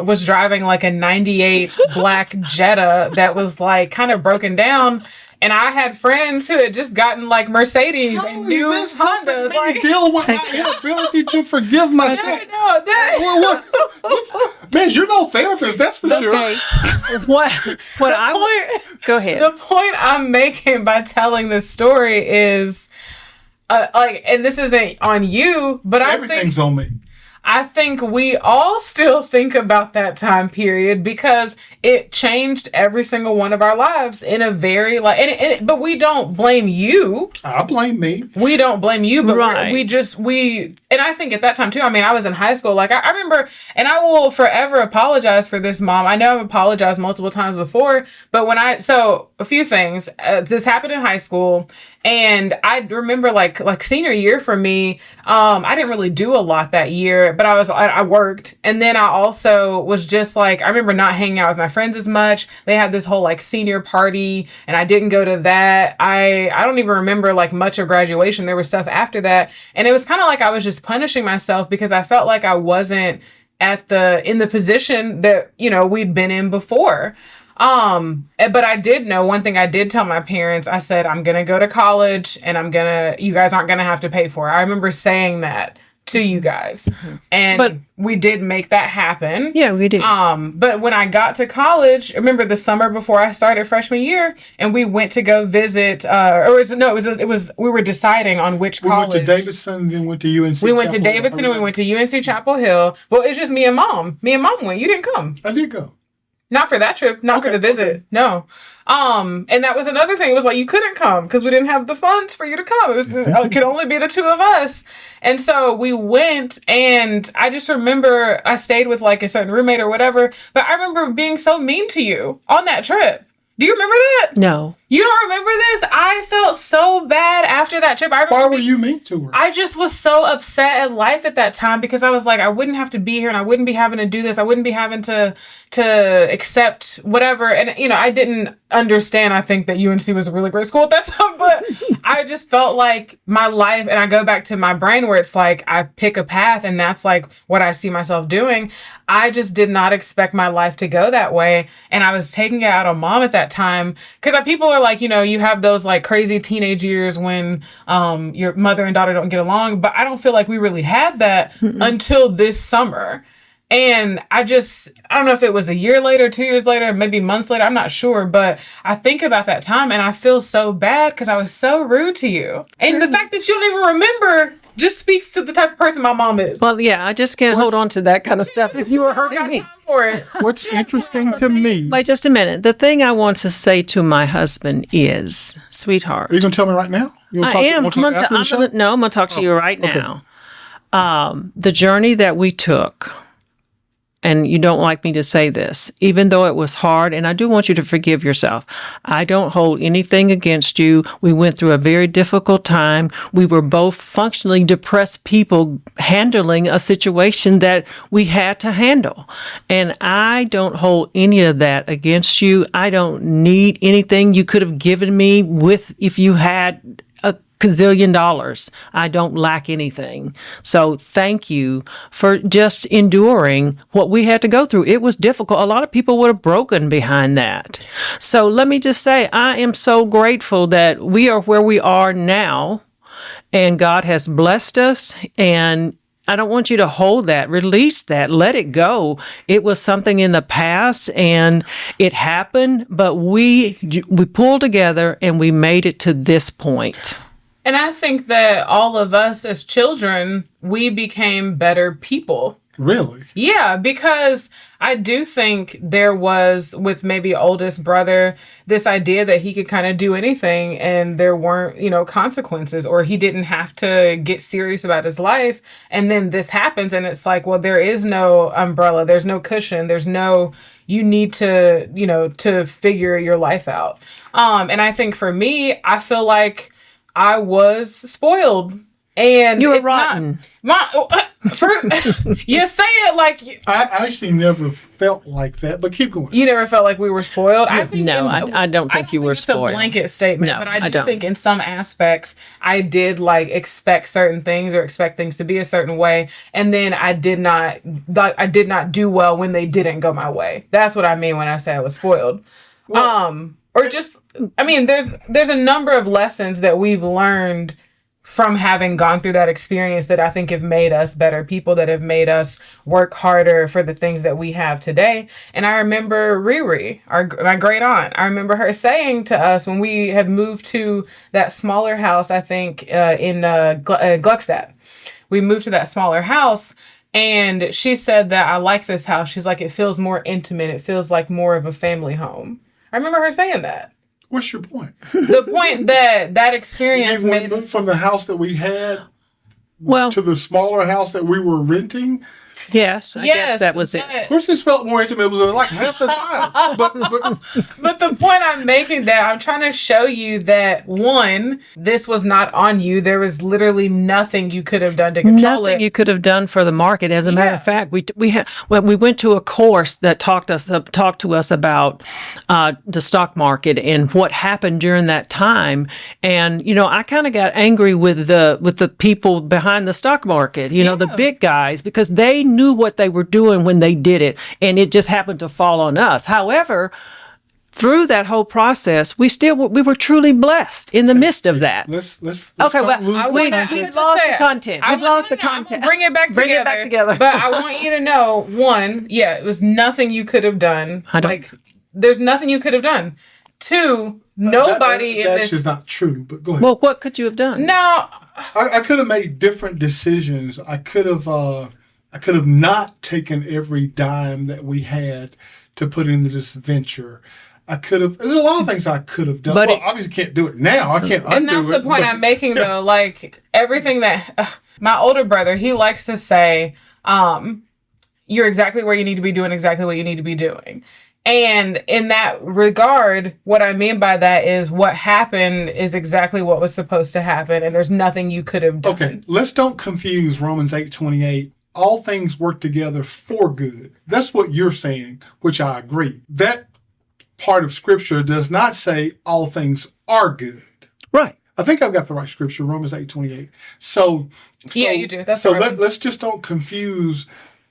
was driving like a 98 black Jetta that was like kind of broken down. And I had friends who had just gotten like Mercedes and new Hondas. Like, deal with my inability to forgive myself. Man, you're no therapist, that's for sure. Go ahead. The point I'm making by telling this story is, and this isn't on you, but everything's on me. I think we all still think about that time period because it changed every single one of our lives in a very but we don't blame you. I blame me. We don't blame you, but right. And I think at that time too, I was in high school. Like I remember, and I will forever apologize for this, Mom. I know I've apologized multiple times before, but so a few things, this happened in high school. And I remember like senior year for me, I didn't really do a lot that year, but I worked. And then I also was just like, I remember not hanging out with my friends as much. They had this whole like senior party, and I didn't go to that. I don't even remember like much of graduation. There was stuff after that. And it was kind of like I was just punishing myself because I felt like I wasn't in the position that, we'd been in before. But I did know one thing. I did tell my parents, I said, I'm going to go to college, and you guys aren't going to have to pay for it. I remember saying that to you guys, and we did make that happen. Yeah, we did. But when I got to college, remember the summer before I started freshman year, and we went to go visit, we were deciding on which college. We went to Davidson, then went to UNC. We went to Davidson, and we went to UNC Chapel Hill. Well, it's just me and Mom. Me and Mom went. You didn't come. I did go. Not for that trip, not for the visit. Okay. No. And that was another thing. It was like, you couldn't come because we didn't have the funds for you to come. It could only be the two of us. And so we went, and I just remember I stayed with like a certain roommate or whatever, but I remember being so mean to you on that trip. Do you remember that? No. You don't remember this? I felt so bad after that trip. Why were you mean to her? I just was so upset at life at that time because I was like, I wouldn't have to be here, and I wouldn't be having to do this. I wouldn't be having to accept whatever. And, I didn't understand. I think that UNC was a really great school at that time, but I just felt like my life, and I go back to my brain where it's like, I pick a path, and that's like what I see myself doing. I just did not expect my life to go that way. And I was taking it out on Mom at that time because people are like, you have those like crazy teenage years when your mother and daughter don't get along. But I don't feel like we really had that until this summer. And I don't know if it was a year later, 2 years later, maybe months later. I'm not sure. But I think about that time, and I feel so bad because I was so rude to you. And the fact that you don't even remember just speaks to the type of person my mom is. Well, yeah, I just can't hold on to that kind of stuff if you were hurting me. For it. What's interesting to me... Wait just a minute. The thing I want to say to my husband is, sweetheart. Are you going to tell me right now? I am. I'm going to talk to you right now. The journey that we took... And you don't like me to say this, even though it was hard, and I do want you to forgive yourself. I don't hold anything against you. We went through a very difficult time. We were both functionally depressed people handling a situation that we had to handle. And I don't hold any of that against you. I don't need anything you could have given me if you had gazillion dollars. I don't lack anything. So thank you for just enduring what we had to go through. It was difficult. A lot of people would have broken behind that. So let me just say, I am so grateful that we are where we are now, and God has blessed us. And I don't want you to hold that, release that, let it go. It was something in the past and it happened, but we pulled together and we made it to this point. And I think that all of us as children, we became better people. Really? Yeah, because I do think there was, with maybe oldest brother, this idea that he could kind of do anything and there weren't, consequences, or he didn't have to get serious about his life. And then this happens and it's like, well, there is no umbrella. There's no cushion. There's no, you need to, to figure your life out. And I think for me, I feel like I was spoiled. And you were rotten. You say it like I actually never felt like that, but keep going. You never felt like we were spoiled. I think I don't think you were spoiled. It's a blanket statement, No, but I do think in some aspects I did expect certain things or expect things to be a certain way, and then I did not do well when they didn't go my way. That's what I mean when I say I was spoiled. Well, there's a number of lessons that we've learned from having gone through that experience that I think have made us better people, that have made us work harder for the things that we have today. And I remember Riri, my great aunt, I remember her saying to us when we had moved to that smaller house, I think in Gluckstadt. We moved to that smaller house and she said that I like this house. She's like, it feels more intimate. It feels like more of a family home. I remember her saying that. What's your point? The point that experience you made moved from the house that we had well to the smaller house that we were renting. Yes, I guess that was it. Of course, this felt more intimate. It was like half the size. But the point I'm making, that I'm trying to show you that, one, this was not on you. There was literally nothing you could have done to control it. Nothing you could have done for the market. As a matter of fact, we went to a course that talked to us about the stock market and what happened during that time. And I kind of got angry with the people behind the stock market. The big guys, because they knew what they were doing when they did it, and it just happened to fall on us. However, through that whole process, we were truly blessed in the midst of that. Let's okay, well, we've lost the content. We've lost the content. Bring it back together. But I want you to know, one, it was nothing you could have done. There's nothing you could have done. Two, nobody in this. That's just not true. But go ahead. Well, what could you have done? No, I could have made different decisions. I could have not taken every dime that we had to put into this venture. There's a lot of things I could have done. But obviously can't do it now. I can't undo it. And that's the point I'm making, though. Everything that my older brother, he likes to say, you're exactly where you need to be doing exactly what you need to be doing. And in that regard, what I mean by that is what happened is exactly what was supposed to happen. And there's nothing you could have done. Okay, let's don't confuse Romans 8:28. All things work together for good. That's what you're saying, which I agree. That part of Scripture does not say all things are good. Right. I think I've got the right Scripture, Romans 8:28. So yeah, you do. That's so. right. Let's just don't confuse.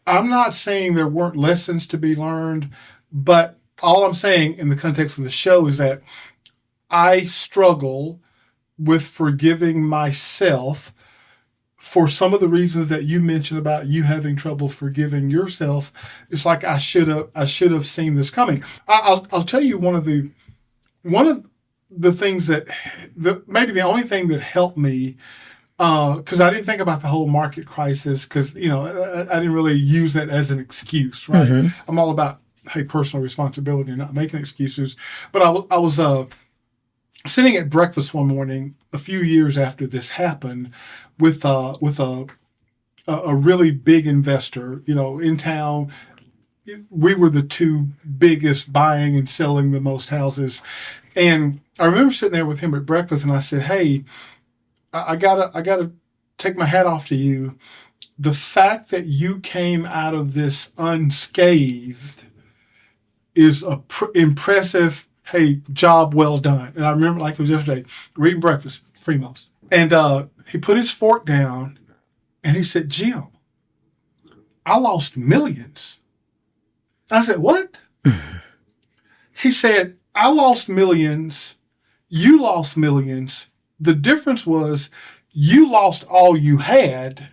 I'm not saying there weren't lessons to be learned, but all I'm saying in the context of the show is that I struggle with forgiving myself for some of the reasons that you mentioned about you having trouble forgiving yourself. It's like I should have seen this coming. I'll tell you one of the things that maybe the only thing that helped me, because I didn't think about the whole market crisis, because I didn't really use that as an excuse, right? Mm-hmm. I'm all about personal responsibility and not making excuses. But I was sitting at breakfast one morning a few years after this happened with a really big investor, in town. We were the two biggest buying and selling the most houses. And I remember sitting there with him at breakfast and I said, hey, I gotta take my hat off to you. The fact that you came out of this unscathed is impressive. Hey, job well done. And I remember like it was yesterday, reading breakfast, Primos. And he put his fork down and he said, Jim, I lost millions. I said, what? He said, I lost millions. You lost millions. The difference was you lost all you had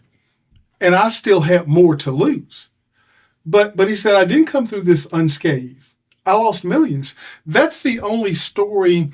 and I still had more to lose. But he said, I didn't come through this unscathed. I lost millions. That's the only story,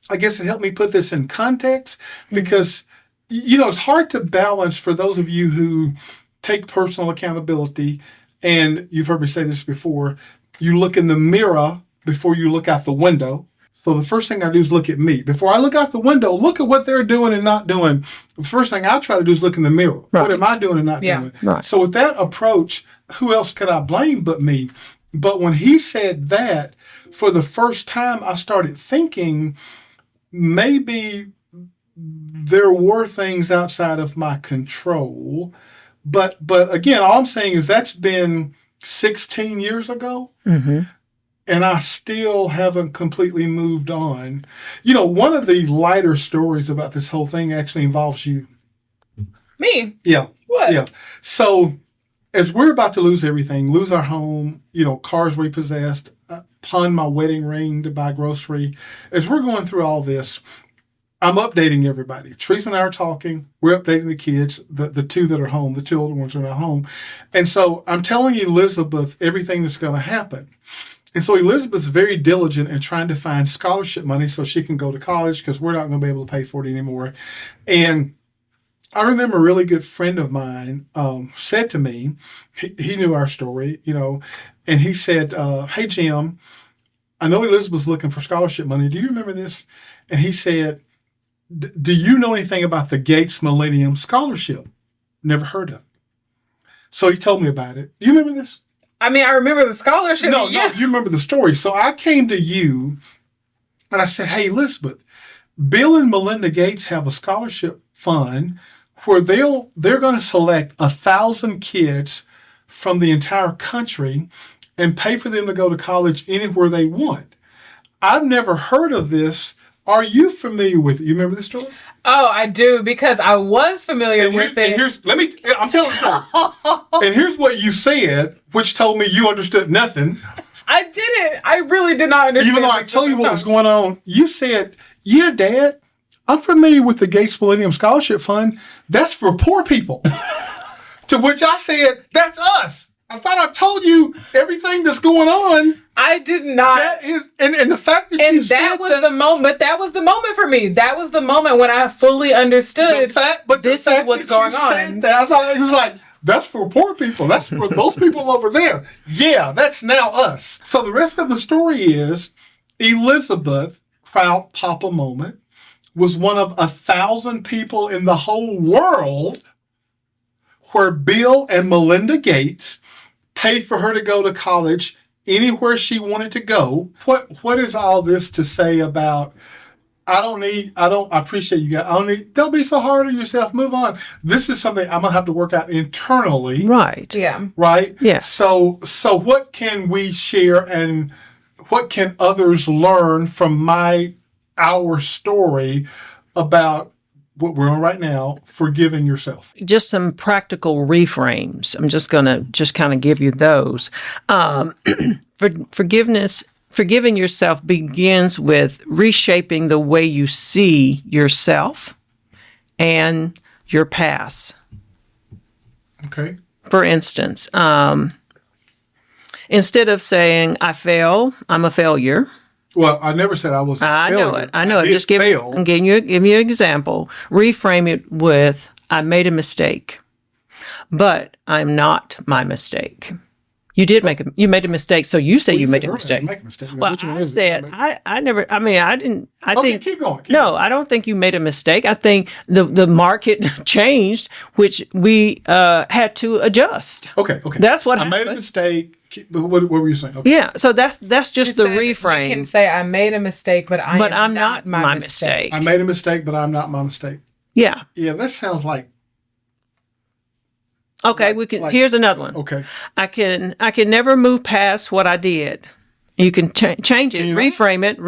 I guess it helped me put this in context because, it's hard to balance for those of you who take personal accountability. And you've heard me say this before. You look in the mirror before you look out the window. So the first thing I do is look at me. Before I look out the window, look at what they're doing and not doing. The first thing I try to do is look in the mirror. Right. What am I doing and not doing? Right. So with that approach, who else could I blame but me? But when he said that, for the first time, I started thinking maybe there were things outside of my control. But again, all I'm saying is that's been 16 years ago. Mm-hmm. And I still haven't completely moved on. One of the lighter stories about this whole thing actually involves you. Me? Yeah. What? Yeah. So as we're about to lose everything, lose our home, cars repossessed, pawn my wedding ring to buy grocery. As we're going through all this, I'm updating everybody. Teresa and I are talking. We're updating the kids, the two that are home, the two older ones are not home. And so I'm telling Elizabeth everything that's going to happen. And so Elizabeth's very diligent in trying to find scholarship money so she can go to college because we're not going to be able to pay for it anymore. And I remember a really good friend of mine said to me, he knew our story, and he said, hey, Jim, I know Elizabeth's looking for scholarship money. Do you remember this? And he said, do you know anything about the Gates Millennium Scholarship? Never heard of it. So he told me about it. Do you remember this? I mean, I remember the scholarship. No, you remember the story. So I came to you and I said, hey, Elizabeth, Bill and Melinda Gates have a scholarship fund where they're going to select 1,000 kids from the entire country and pay for them to go to college anywhere they want. I've never heard of this. Are you familiar with it? You remember this story? Oh, I do, because I was familiar with it. I'm telling you. And here's what you said, which told me you understood nothing. I didn't. I really did not understand. Even though I told you what was going on, you said, yeah, Dad, I'm familiar with the Gates Millennium Scholarship Fund. That's for poor people. To which I said, that's us. I thought I told you everything that's going on. I did not. That is, and the fact that you said that was the moment. That was the moment for me. That was the moment when I fully understood. This is what's going on. I was like, that's for poor people. That's for those people over there. Yeah, that's now us. So the rest of the story is Elizabeth, proud papa moment, was one of 1,000 people in the whole world where Bill and Melinda Gates paid for her to go to college anywhere she wanted to go. What is all this to say about, I appreciate you guys. Don't be so hard on yourself. Move on. This is something I'm going to have to work out internally. Right. Yeah. Right? Yeah. So what can we share and what can others learn from our story about what we're on right now, forgiving yourself? Just some practical reframes. I'm just going to kind of give you those. Forgiving yourself begins with reshaping the way you see yourself and your past. Okay. For instance, instead of saying, I fail, I'm a failure. Well, I never said I was a failure. I know it. Just give you an example. Reframe it with, I made a mistake, but I'm not my mistake. You made a mistake, so you say you made a mistake. Make a mistake. Well, I said, I didn't. Okay, keep going. I don't think you made a mistake. I think the market changed, which we had to adjust. Okay. That's what I made a mistake. What were you saying? Okay. Yeah, so that's just the reframe. You can say, I made a mistake, but I'm not my mistake. I made a mistake, but I'm not my mistake. Yeah. Yeah, that sounds like. Okay, here's another one. Okay. I can never move past what I did. You can change it, reframe it.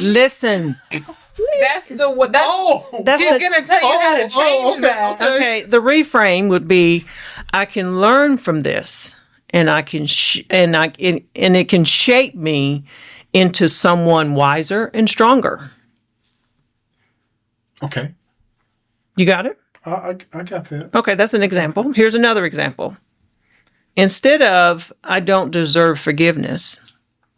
Listen. That's the what. That's That's she's the- gonna tell you how to change okay, that. okay. Okay, the reframe would be, I can learn from this, and I can and it can shape me into someone wiser and stronger. Okay. You got it? I got that. Okay, that's an example. Here's another example. Instead of I don't deserve forgiveness.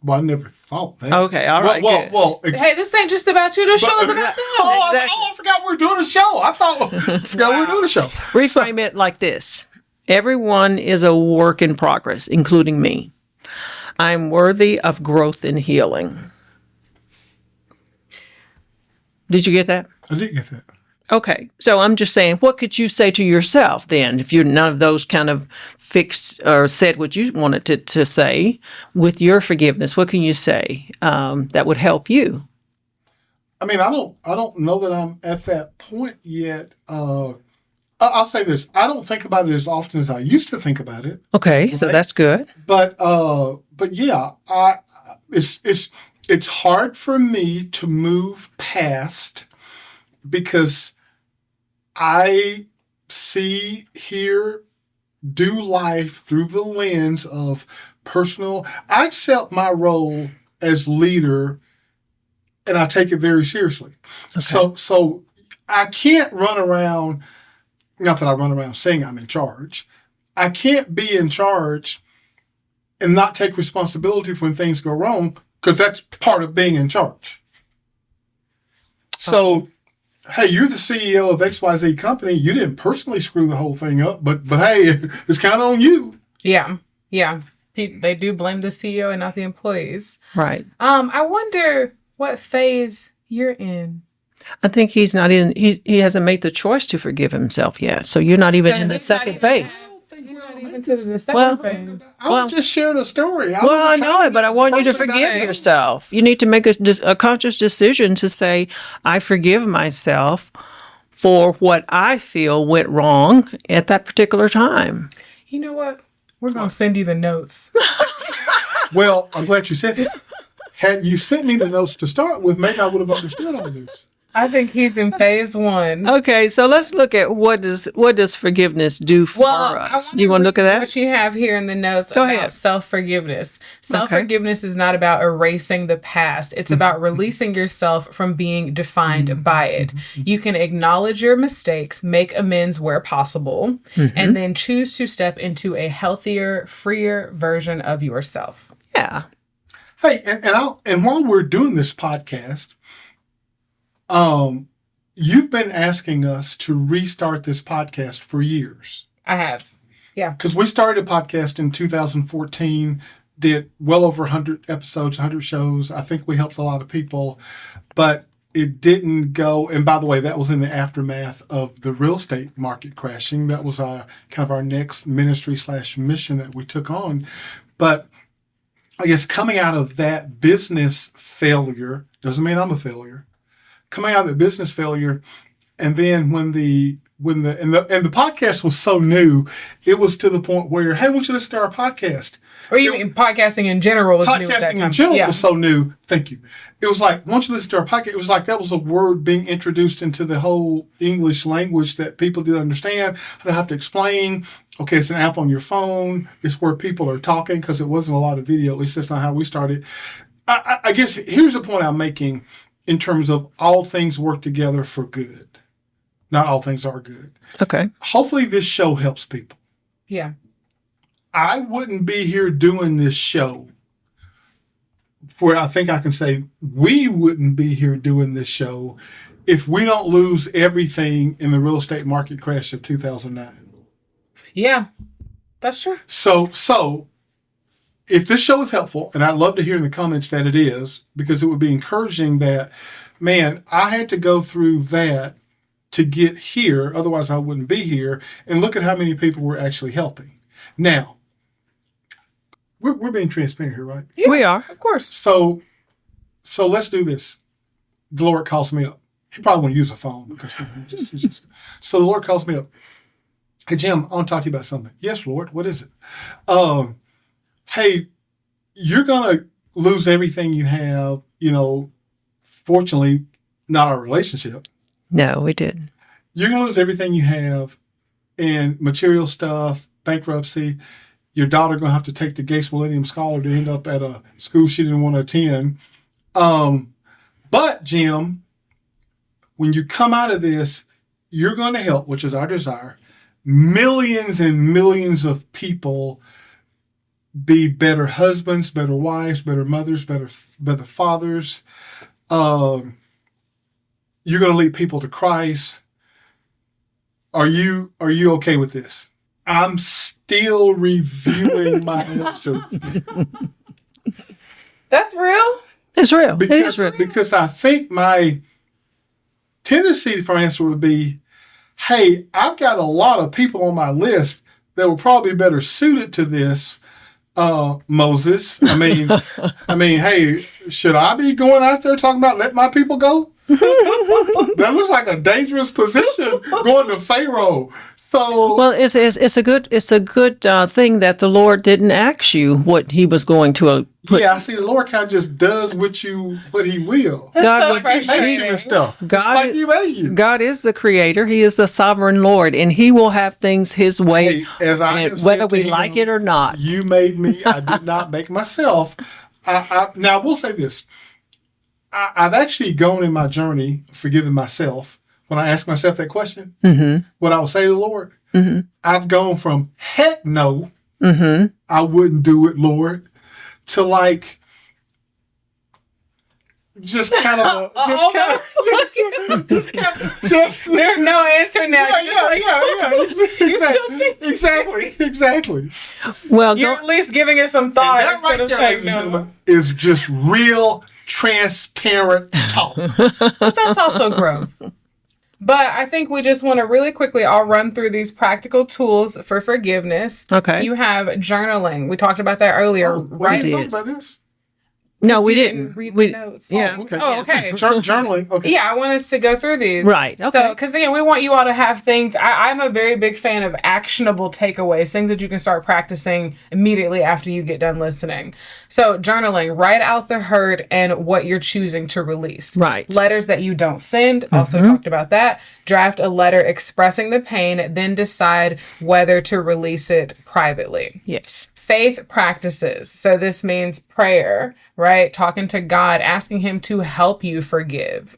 Well, I never thought that. Okay, all right, good. Hey, this ain't just about you. The show's about them. Exactly. I forgot we were doing a show. I forgot we were doing a show. Reframe it like this. Everyone is a work in progress, including me. I'm worthy of growth and healing. Did you get that? I did get that. Okay, so I'm just saying, what could you say to yourself then, if you're none of those kind of fixed or said what you wanted to say with your forgiveness? What can you say that would help you? I mean, I don't know that I'm at that point yet. I'll say this: I don't think about it as often as I used to think about it. Okay, so Right. that's good. But yeah, it's hard for me to move past because I see, hear, do life through the lens of personal. I accept my role as leader, and I take it very seriously. So I can't run around. Not that I run around saying I'm in charge. I can't be in charge and not take responsibility for when things go wrong, because that's part of being in charge. So, hey, you're the CEO of XYZ company. You didn't personally screw the whole thing up, but hey, it's kind of on you. Yeah. They do blame the CEO and not the employees. Right. I wonder what phase you're in. I think he's not in. He hasn't made the choice to forgive himself yet. So you're not even in the second phase. You're not even to the second Well, phase. I was just sharing a story. Well, I know it, but I want you to Perfect forgive example. yourself. You need to make a conscious decision to say, I forgive myself for what I feel went wrong at that particular time. You know what? We're gonna send you the notes. Well, I'm glad you said that. Had you sent me the notes to start with, maybe I would have understood all this. I think he's in phase one. Okay, so let's look at what does forgiveness do for us. You want to look at that? What you have here in the notes Go about ahead. self-forgiveness. Self-forgiveness is not about erasing the past. It's about releasing yourself from being defined by it. You can acknowledge your mistakes, make amends where possible, and then choose to step into a healthier, freer version of yourself. Yeah. Hey, and while we're doing this podcast, you've been asking us to restart this podcast for years. I have. Yeah. Because we started a podcast in 2014, did well over 100 episodes, 100 shows. I think we helped a lot of people, but it didn't go. And by the way, that was in the aftermath of the real estate market crashing. That was kind of our next ministry/mission that we took on. But I guess coming out of that business failure doesn't mean I'm a failure. Coming out of the business failure, and then when the podcast was so new, it was to the point where, hey, I want you to listen to our podcast. Or you mean podcasting in general was new at that Podcasting time? in general Yeah. was so new. Thank you. It was like, once you listen to our podcast, it was like that was a word being introduced into the whole English language that people didn't understand. I don't have to explain. Okay, it's an app on your phone. It's where people are talking, because it wasn't a lot of video. At least that's not how we started. I guess here's the point I'm making in terms of all things work together for good. Not all things are good. Okay. Hopefully this show helps people. Yeah. I wouldn't be here doing this show, where I think I can say we wouldn't be here doing this show, if we don't lose everything in the real estate market crash of 2009. Yeah. That's true. So if this show is helpful, and I'd love to hear in the comments that it is, because it would be encouraging that, man, I had to go through that to get here. Otherwise I wouldn't be here. And look at how many people we're actually helping. Now, we're being transparent here, right? Yeah, We are. Of course. So let's do this. The Lord calls me up. He probably won't use a phone, because he's just. So the Lord calls me up. Hey, Jim, I want to talk to you about something. Yes, Lord. What is it? Hey, you're going to lose everything you have. Fortunately, not our relationship. No, we didn't. You're going to lose everything you have in material stuff, bankruptcy. Your daughter going to have to take the Gates Millennium Scholar to end up at a school she didn't want to attend. But, Jim, when you come out of this, you're going to help, which is our desire, millions and millions of people be better husbands, better wives, better mothers, better fathers. You're going to lead people to Christ. Are you okay with this? I'm still reviewing my answer. That's real? It's real. It is real. Because I think my tendency for answer would be, hey, I've got a lot of people on my list that were probably better suited to this, Moses. I mean, hey, should I be going out there talking about let my people go? That looks like a dangerous position going to Pharaoh. So, well, it's a good thing that the Lord didn't ask you what He was going to put. Yeah, I see. The Lord kind of just does what He will. That's so He made you and stuff. God, He made you. God is the Creator. He is the sovereign Lord, and He will have things His way, Hey, as I have whether said to we him, like it or not. You made me. I did not make myself. Now, I will say this. I've actually gone in my journey forgiving myself. When I ask myself that question, what I will say to the Lord, I've gone from heck no, I wouldn't do it, Lord, to like just kind of, there's no answer now. Exactly. Well, You're at least giving it some thought That instead of saying no. is just real transparent talk. But that's also growth. But I think we just want to really quickly all run through these practical tools for forgiveness. Okay. You have journaling. We talked about that earlier, right? did. Talk about this? no, we You didn't. can read We the notes. yeah. Okay. Oh, okay. Journaling. Okay. Yeah, I want us to go through these. Right, okay. So, because again, we want you all to have things. I'm a very big fan of actionable takeaways, things that you can start practicing immediately after you get done listening. So, journaling, write out the hurt and what you're choosing to release. Right. Letters that you don't send, also talked about that. Draft a letter expressing the pain, then decide whether to release it privately. Yes. Faith practices. So this means prayer, right? Talking to God, asking Him to help you forgive.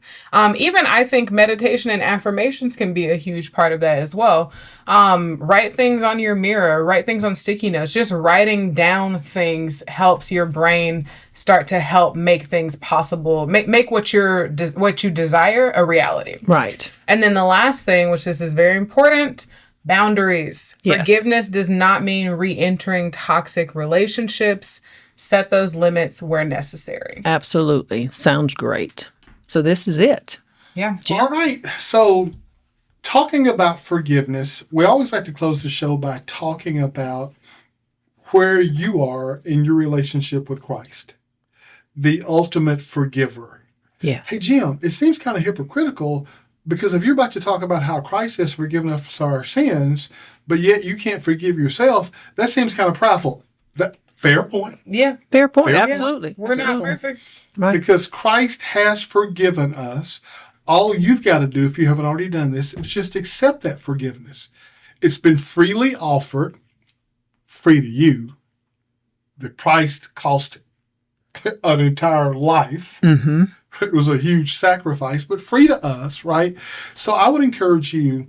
Even I think meditation and affirmations can be a huge part of that as well. Write things on your mirror, write things on sticky notes. Just writing down things helps your brain start to help make things possible, make what you desire a reality. Right. And then the last thing, which is very important, boundaries. Yes. Forgiveness does not mean re-entering toxic relationships. Set those limits where necessary. Absolutely. Sounds great. So this is it. Yeah. All right. So, talking about forgiveness, we always like to close the show by talking about where you are in your relationship with Christ, the ultimate forgiver. Yeah. Hey, Jim, it seems kind of hypocritical because if you're about to talk about how Christ has forgiven us our sins, but yet you can't forgive yourself, that seems kind of prideful. Fair point. Yeah. Fair point. Fair Absolutely. We're not perfect. Right. Because Christ has forgiven us. All you've got to do, if you haven't already done this, is just accept that forgiveness. It's been freely offered, free to you. The price cost an entire life. It was a huge sacrifice, but free to us, right? So I would encourage you,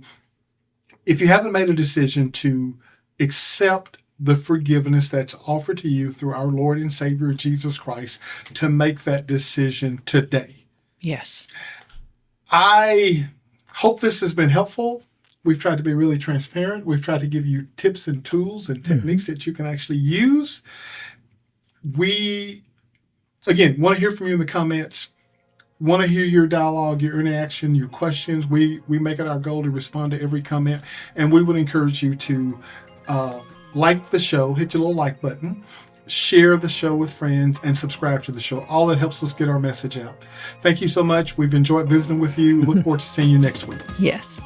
if you haven't made a decision, to accept the forgiveness that's offered to you through our Lord and Savior Jesus Christ, to make that decision today. Yes. I hope this has been helpful. We've tried to be really transparent. We've tried to give you tips and tools and techniques that you can actually use. We, again, want to hear from you in the comments. Want to hear your dialogue, your interaction, your questions. We make it our goal to respond to every comment. And we would encourage you to like the show, hit your little like button, share the show with friends, and subscribe to the show. All that helps us get our message out. Thank you so much. We've enjoyed visiting with you. Look forward to seeing you next week. Yes.